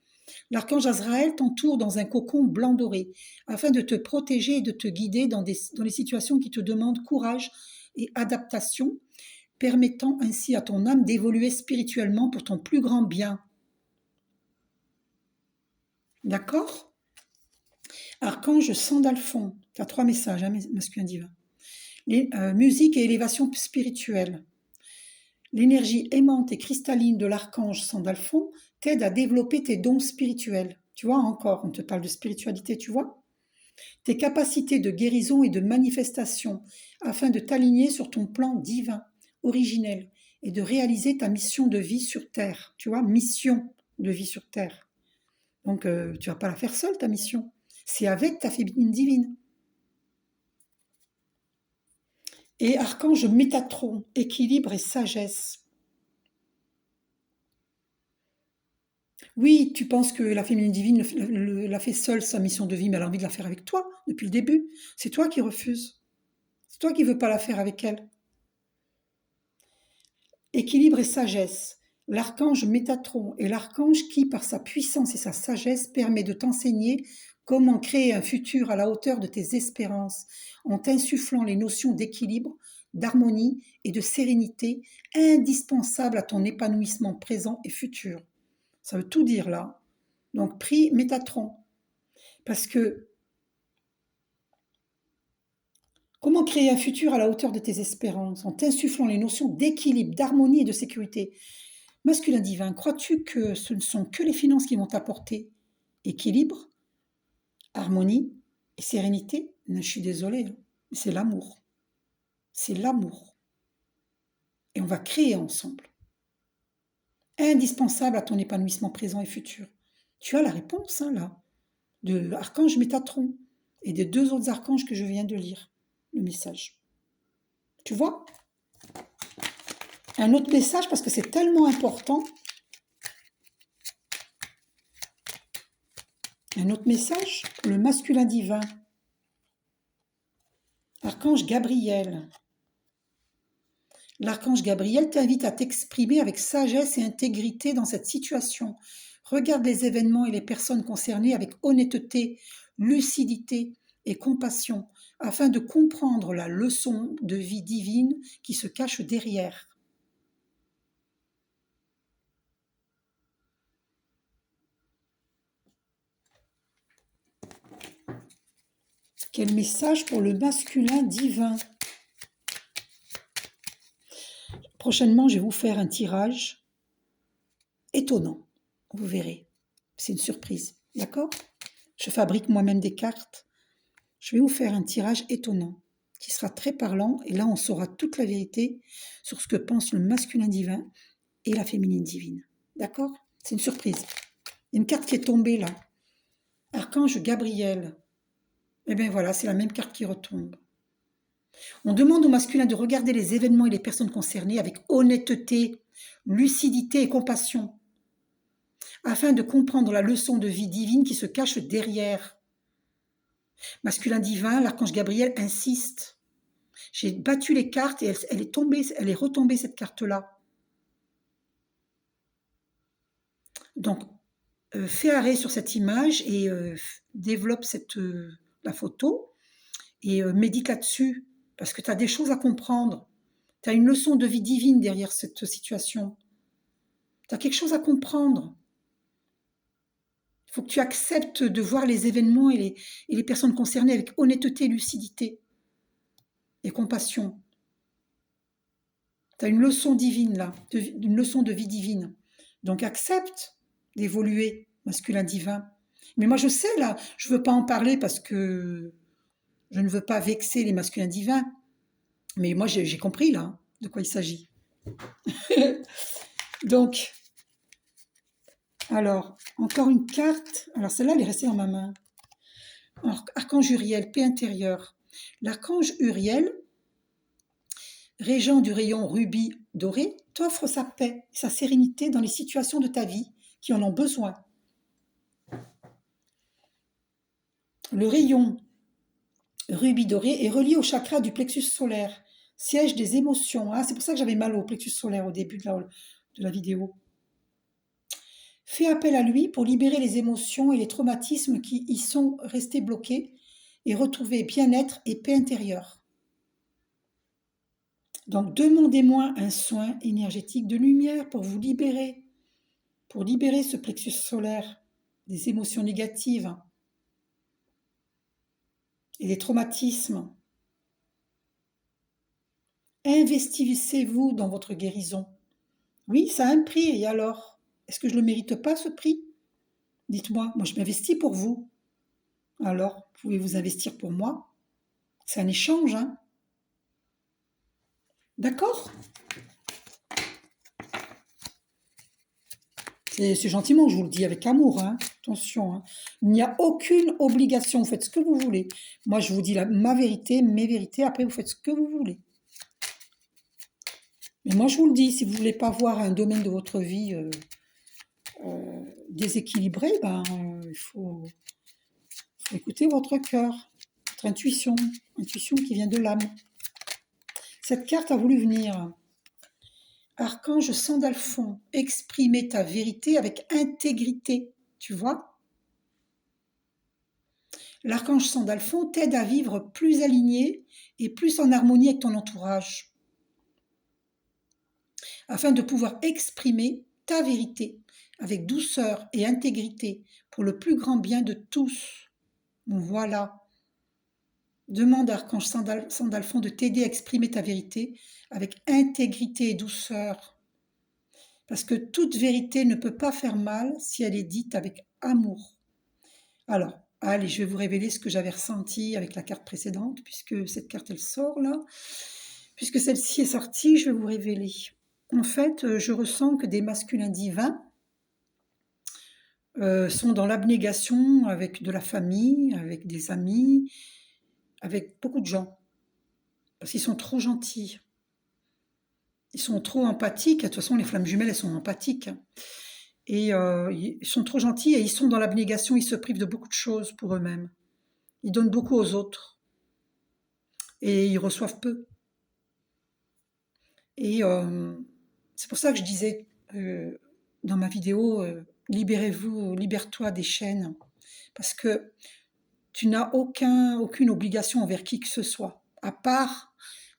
L'archange Azraël t'entoure dans un cocon blanc doré afin de te protéger et de te guider dans les situations qui te demandent courage et adaptation, permettant ainsi à ton âme d'évoluer spirituellement pour ton plus grand bien. D'accord? Archange Sandalphon, tu as 3 messages, hein, masculin divin. Musique et élévation spirituelle. L'énergie aimante et cristalline de l'archange Sandalphon t'aide à développer tes dons spirituels. Tu vois, encore, on te parle de spiritualité, tu vois? Tes capacités de guérison et de manifestation afin de t'aligner sur ton plan divin, originel, et de réaliser ta mission de vie sur Terre. Tu vois, mission de vie sur Terre. Donc, tu vas pas la faire seule, ta mission. C'est avec ta féminine divine. Et archange Métatron, équilibre et sagesse. Oui, tu penses que la féminine divine l'a fait seule, sa mission de vie, mais elle a envie de la faire avec toi depuis le début. C'est toi qui refuses. C'est toi qui veux pas la faire avec elle. Équilibre et sagesse. L'archange Métatron est l'archange qui, par sa puissance et sa sagesse, permet de t'enseigner comment créer un futur à la hauteur de tes espérances, en t'insufflant les notions d'équilibre, d'harmonie et de sérénité indispensables à ton épanouissement présent et futur. Ça veut tout dire là. Donc, prix Métatron. Parce que comment créer un futur à la hauteur de tes espérances en t'insufflant les notions d'équilibre, d'harmonie et de sécurité? Masculin divin, crois-tu que ce ne sont que les finances qui vont t'apporter équilibre, harmonie et sérénité? Je suis désolée, hein, c'est l'amour. C'est l'amour. Et on va créer ensemble. Indispensable à ton épanouissement présent et futur. Tu as la réponse, hein, là, de l'archange Métatron et des 2 autres archanges que je viens de lire, le message. Tu vois? Un autre message, parce que c'est tellement important. Un autre message, le masculin divin. Archange Gabriel. L'archange Gabriel t'invite à t'exprimer avec sagesse et intégrité dans cette situation. Regarde les événements et les personnes concernées avec honnêteté, lucidité et compassion, afin de comprendre la leçon de vie divine qui se cache derrière. Quel message pour le masculin divin? Prochainement, je vais vous faire un tirage étonnant. Vous verrez. C'est une surprise. D'accord? Je fabrique moi-même des cartes. Je vais vous faire un tirage étonnant qui sera très parlant. Et là, on saura toute la vérité sur ce que pense le masculin divin et la féminine divine. D'accord? C'est une surprise. Il y a une carte qui est tombée là. Archange Gabriel. Eh bien voilà, c'est la même carte qui retombe. On demande au masculin de regarder les événements et les personnes concernées avec honnêteté, lucidité et compassion, afin de comprendre la leçon de vie divine qui se cache derrière. Masculin divin, l'archange Gabriel insiste. J'ai battu les cartes et elle est tombée, elle est retombée cette carte-là. Donc, fais arrêt sur cette image et développe la photo et médite là-dessus parce que tu as des choses à comprendre. Tu as une leçon de vie divine derrière cette situation. Tu as quelque chose à comprendre. Il faut que tu acceptes de voir les événements et les personnes concernées avec honnêteté, lucidité et compassion. Tu as une leçon divine là, une leçon de vie divine. Donc accepte d'évoluer, masculin divin. Mais moi je sais là, je ne veux pas en parler parce que je ne veux pas vexer les masculins divins. Mais moi j'ai compris là de quoi il s'agit. Donc, alors, encore une carte. Alors celle-là, elle est restée dans ma main. Archange Uriel, paix intérieure. L'archange Uriel, régent du rayon rubis doré, t'offre sa paix et sa sérénité dans les situations de ta vie qui en ont besoin. Le rayon rubis doré est relié au chakra du plexus solaire, siège des émotions. Ah, c'est pour ça que j'avais mal au plexus solaire au début de la vidéo. Fais appel à lui pour libérer les émotions et les traumatismes qui y sont restés bloqués et retrouver bien-être et paix intérieure. Donc, demandez-moi un soin énergétique de lumière pour vous libérer, pour libérer ce plexus solaire des émotions négatives et des traumatismes. Investissez-vous dans votre guérison. Oui, ça a un prix, et alors? Est-ce que je ne le mérite pas, ce prix? Dites-moi, moi je m'investis pour vous. Alors, pouvez-vous investir pour moi? C'est un échange, hein? D'accord? C'est gentiment, je vous le dis avec amour, hein. Attention, hein. Il n'y a aucune obligation, vous faites ce que vous voulez. Moi, je vous dis ma vérité, mes vérités, après vous faites ce que vous voulez. Mais moi, je vous le dis, si vous ne voulez pas voir un domaine de votre vie déséquilibré, il faut écouter votre cœur, votre intuition qui vient de l'âme. Cette carte a voulu venir. Archange Sandalphon, exprimer ta vérité avec intégrité, tu vois? L'archange Sandalphon t'aide à vivre plus aligné et plus en harmonie avec ton entourage, afin de pouvoir exprimer ta vérité avec douceur et intégrité pour le plus grand bien de tous. Voilà. Demande à Archange Sandalphon de t'aider à exprimer ta vérité avec intégrité et douceur. Parce que toute vérité ne peut pas faire mal si elle est dite avec amour. Alors, allez, je vais vous révéler ce que j'avais ressenti avec la carte précédente, puisque cette carte, elle sort là. Puisque celle-ci est sortie, je vais vous révéler. En fait, je ressens que des masculins divins sont dans l'abnégation avec de la famille, avec des amis, avec beaucoup de gens. Parce qu'ils sont trop gentils. Ils sont trop empathiques. De toute façon, les flammes jumelles, elles sont empathiques. Et ils sont trop gentils et ils sont dans l'abnégation, ils se privent de beaucoup de choses pour eux-mêmes. Ils donnent beaucoup aux autres. Et ils reçoivent peu. Et c'est pour ça que je disais dans ma vidéo, libérez-vous, libère-toi des chaînes. Parce que tu n'as aucune obligation envers qui que ce soit, à part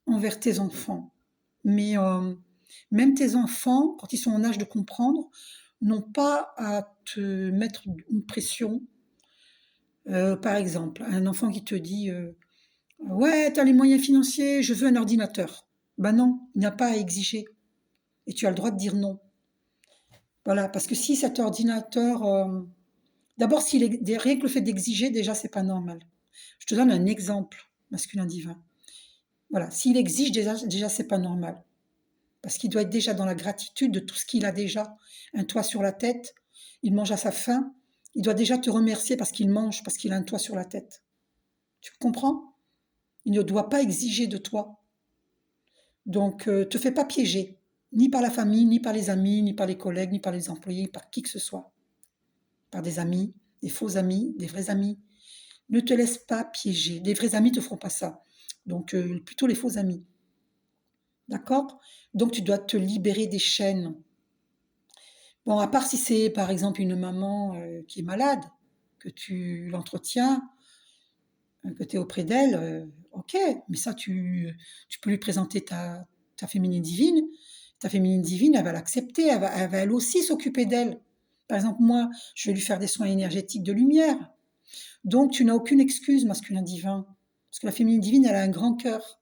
envers tes enfants. Mais même tes enfants, quand ils sont en âge de comprendre, n'ont pas à te mettre une pression. Par exemple, un enfant qui te dit ouais, tu as les moyens financiers, je veux un ordinateur. Ben non, il n'y a pas à exiger. Et tu as le droit de dire non. Voilà, parce que si cet ordinateur, d'abord, rien que le fait d'exiger, déjà, c'est pas normal. Je te donne un exemple, masculin divin. Voilà, s'il exige, déjà c'est pas normal. Parce qu'il doit être déjà dans la gratitude de tout ce qu'il a déjà. Un toit sur la tête, il mange à sa faim, il doit déjà te remercier parce qu'il mange, parce qu'il a un toit sur la tête. Tu comprends? Il ne doit pas exiger de toi. Donc, te fais pas piéger, ni par la famille, ni par les amis, ni par les collègues, ni par les employés, par qui que ce soit. Par des amis, des faux amis, des vrais amis. Ne te laisse pas piéger. Les vrais amis ne te feront pas ça. Donc, plutôt les faux amis. D'accord? Donc, tu dois te libérer des chaînes. Bon, à part si c'est, par exemple, une maman qui est malade, que tu l'entretiens, que tu es auprès d'elle, ok, mais ça, tu peux lui présenter ta féminine divine. Ta féminine divine, elle va l'accepter, elle va elle aussi s'occuper d'elle. Par exemple, moi, je vais lui faire des soins énergétiques de lumière. Donc, tu n'as aucune excuse, masculin divin. Parce que la féminine divine, elle a un grand cœur.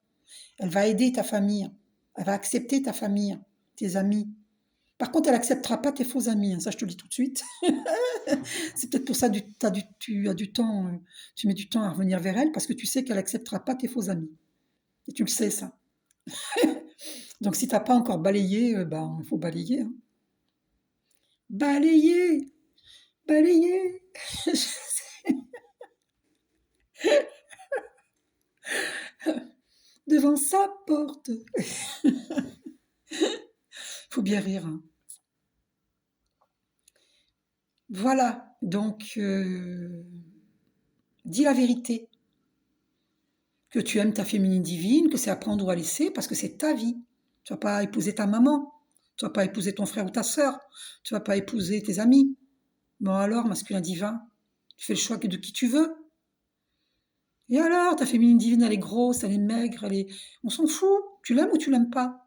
Elle va aider ta famille. Elle va accepter ta famille, tes amis. Par contre, elle acceptera pas tes faux amis, hein, ça je te le dis tout de suite. C'est peut-être pour ça que tu as du temps, tu mets du temps à revenir vers elle, parce que tu sais qu'elle acceptera pas tes faux amis. Et tu le sais, ça. Donc si tu n'as pas encore balayé, ben, il faut balayer, hein. Balayer, balayer. Devant sa porte. Faut bien rire, hein. Voilà, donc dis la vérité. Que tu aimes ta féminine divine, que c'est à prendre ou à laisser, parce que c'est ta vie. Tu vas pas épouser ta maman, tu vas pas épouser ton frère ou ta sœur, tu vas pas épouser tes amis. Bon alors, masculin divin, tu fais le choix de qui tu veux. Et alors, ta féminine divine, elle est grosse, elle est maigre, on s'en fout. Tu l'aimes ou tu l'aimes pas?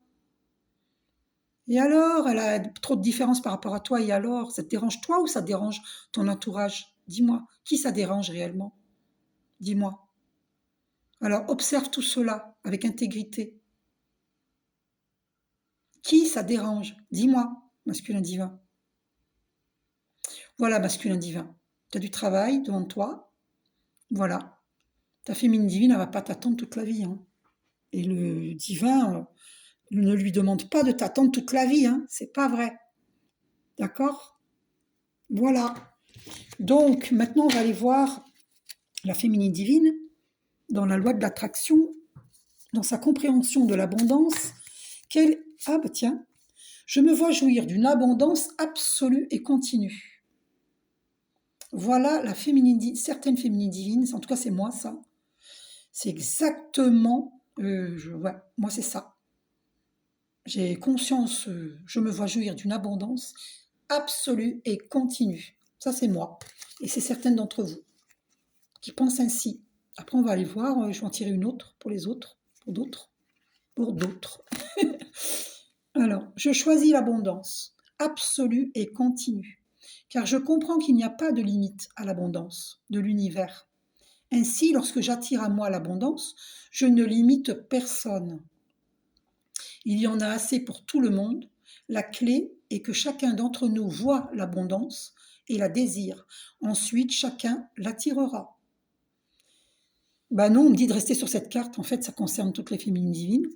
Et alors, elle a trop de différence par rapport à toi, et alors, ça te dérange toi ou ça te dérange ton entourage? Dis-moi, qui ça dérange réellement? Dis-moi. Alors, observe tout cela avec intégrité. Qui ça dérange? Dis-moi, masculin divin. Voilà, masculin divin. Tu as du travail devant toi. Voilà. Ta féminine divine, elle va pas t'attendre toute la vie, hein. Et le divin ne lui demande pas de t'attendre toute la vie, hein. C'est pas vrai. D'accord? Voilà. Donc, maintenant, on va aller voir la féminine divine dans la loi de l'attraction, dans sa compréhension de l'abondance. Ah, bah tiens, je me vois jouir d'une abondance absolue et continue. Voilà la certaines féminines divines, en tout cas c'est moi ça. C'est exactement, ouais, moi c'est ça. J'ai conscience, je me vois jouir d'une abondance absolue et continue. Ça c'est moi. Et c'est certaines d'entre vous qui pensent ainsi. Après on va aller voir, je vais en tirer une autre pour les autres, pour d'autres. Alors, je choisis l'abondance absolue et continue, car je comprends qu'il n'y a pas de limite à l'abondance de l'univers. Ainsi, lorsque j'attire à moi l'abondance, je ne limite personne. Il y en a assez pour tout le monde. La clé est que chacun d'entre nous voit l'abondance et la désire. Ensuite, chacun l'attirera. Ben non, on me dit de rester sur cette carte. En fait, ça concerne toutes les féminines divines.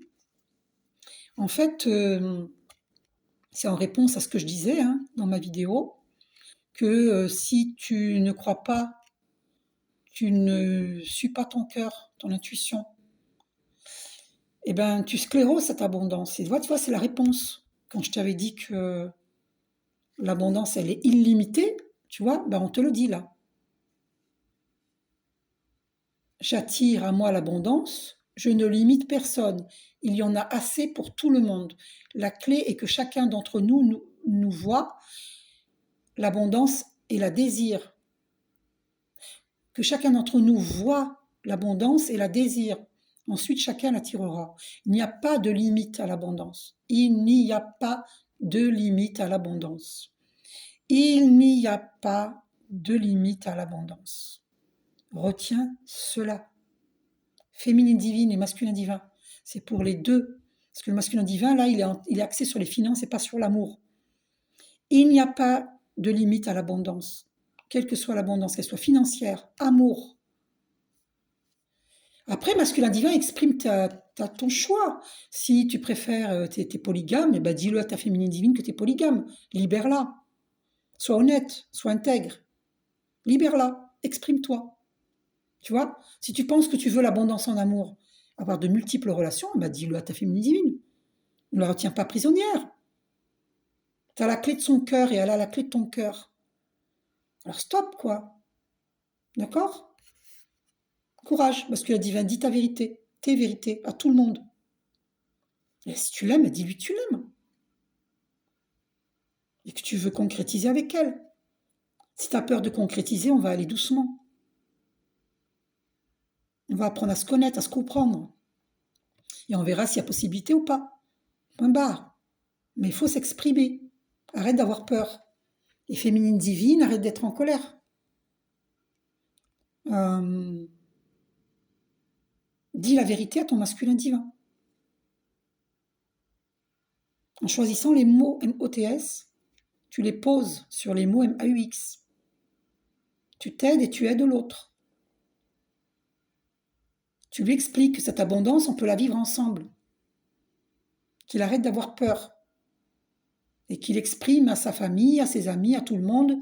En fait, c'est en réponse à ce que je disais dans ma vidéo, que si tu ne crois pas, tu ne suis pas ton cœur, ton intuition, eh ben, tu scléroses cette abondance. Et tu vois, c'est la réponse. Quand je t'avais dit que l'abondance, elle est illimitée, tu vois, ben on te le dit là. J'attire à moi l'abondance, je ne limite personne. Il y en a assez pour tout le monde. La clé est que chacun d'entre nous voit l'abondance et la désire. Que chacun d'entre nous voit l'abondance et la désire. Ensuite, chacun l'attirera. Il n'y a pas de limite à l'abondance. Il n'y a pas de limite à l'abondance. Il n'y a pas de limite à l'abondance. Retiens cela. Féminine divine et masculin divin, c'est pour les deux. Parce que le masculin divin, là, il est axé sur les finances et pas sur l'amour. Il n'y a pas de limite à l'abondance, quelle que soit l'abondance, qu'elle soit financière, amour. Après, masculin divin exprime ton choix. Si tu préfères, t'es polygame, eh ben dis-le à ta féminine divine que tu es polygame. Libère-la. Sois honnête, sois intègre. Libère-la, exprime-toi. Tu vois, si tu penses que tu veux l'abondance en amour, avoir de multiples relations, bah dis-le à ta féminine divine. Ne la retiens pas prisonnière. Tu as la clé de son cœur et elle a la clé de ton cœur. Alors stop, quoi. D'accord? Courage, parce que la divine dit ta vérité, tes vérités, à tout le monde. Et si tu l'aimes, dis-lui que tu l'aimes. Et que tu veux concrétiser avec elle. Si tu as peur de concrétiser, on va aller doucement. On va apprendre à se connaître, à se comprendre. Et on verra s'il y a possibilité ou pas. Point barre. Mais il faut s'exprimer. Arrête d'avoir peur. Et féminine divine, arrête d'être en colère. Dis la vérité à ton masculin divin. En choisissant les mots MOTS, tu les poses sur les mots MAUX. Tu t'aides et tu aides l'autre. Tu lui expliques que cette abondance, on peut la vivre ensemble. Qu'il arrête d'avoir peur. Et qu'il exprime à sa famille, à ses amis, à tout le monde,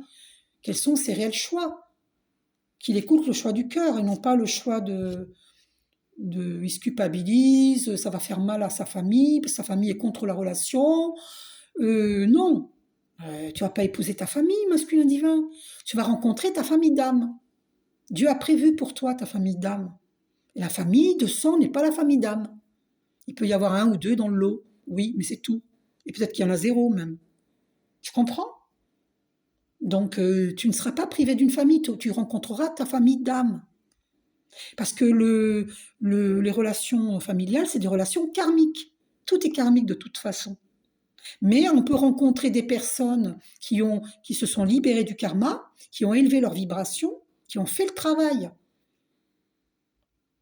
quels sont ses réels choix. Qu'il écoute le choix du cœur et non pas le choix il se culpabilise, ça va faire mal à sa famille, parce que sa famille est contre la relation. Non, tu vas pas épouser ta famille, masculin divin. Tu vas rencontrer ta famille d'âme. Dieu a prévu pour toi ta famille d'âme. Et la famille de sang n'est pas la famille d'âme. Il peut y avoir un ou deux dans le lot, oui, mais c'est tout. Et peut-être qu'il y en a zéro même. Tu comprends? Donc tu ne seras pas privé d'une famille, tu rencontreras ta famille d'âme. Parce que les relations familiales, c'est des relations karmiques. Tout est karmique de toute façon. Mais on peut rencontrer des personnes qui se sont libérées du karma, qui ont élevé leur vibration, qui ont fait le travail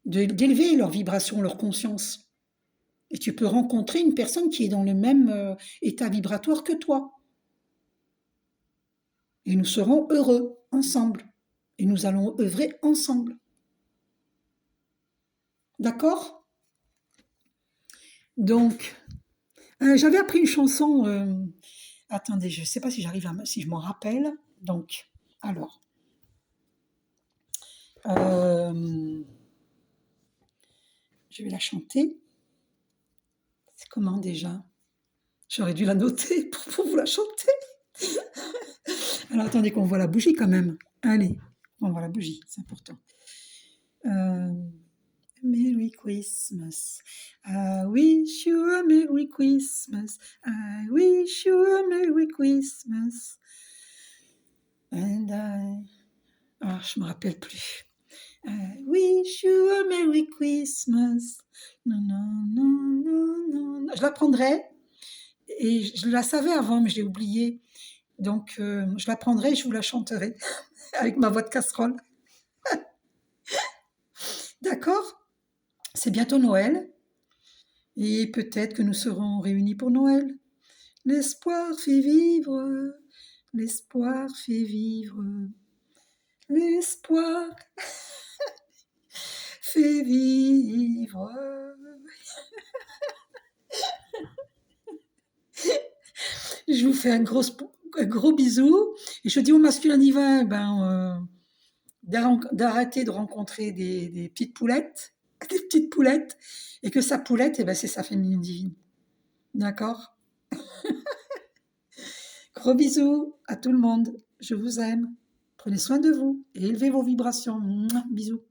d'élever leur vibration, leur conscience. Et tu peux rencontrer une personne qui est dans le même état vibratoire que toi. Et nous serons heureux ensemble. Et nous allons œuvrer ensemble. D'accord? Donc, j'avais appris une chanson. Attendez, je ne sais pas si si je m'en rappelle. Donc, alors. Je vais la chanter. C'est comment déjà? J'aurais dû la noter pour vous la chanter. Alors attendez qu'on voit la bougie quand même. Allez, on voit la bougie, c'est important. Merry Christmas. I wish you a Merry Christmas. I wish you a Merry Christmas. And je me rappelle plus. I wish you a Merry Christmas. Non, non, non, non, non. Je la prendrai. Et je la savais avant, mais je l'ai oubliée. Donc, je la prendrai et je vous la chanterai avec ma voix de casserole. D'accord? C'est bientôt Noël. Et peut-être que nous serons réunis pour Noël. L'espoir fait vivre. L'espoir fait vivre. L'espoir fait vivre. Je vous fais un gros bisou. Et je dis au masculin divin, d'arrêter de rencontrer des petites poulettes, des petites poulettes, et que sa poulette, c'est sa féminine divine. D'accord? Gros bisous à tout le monde. Je vous aime. Prenez soin de vous et élevez vos vibrations. Mouah, bisous.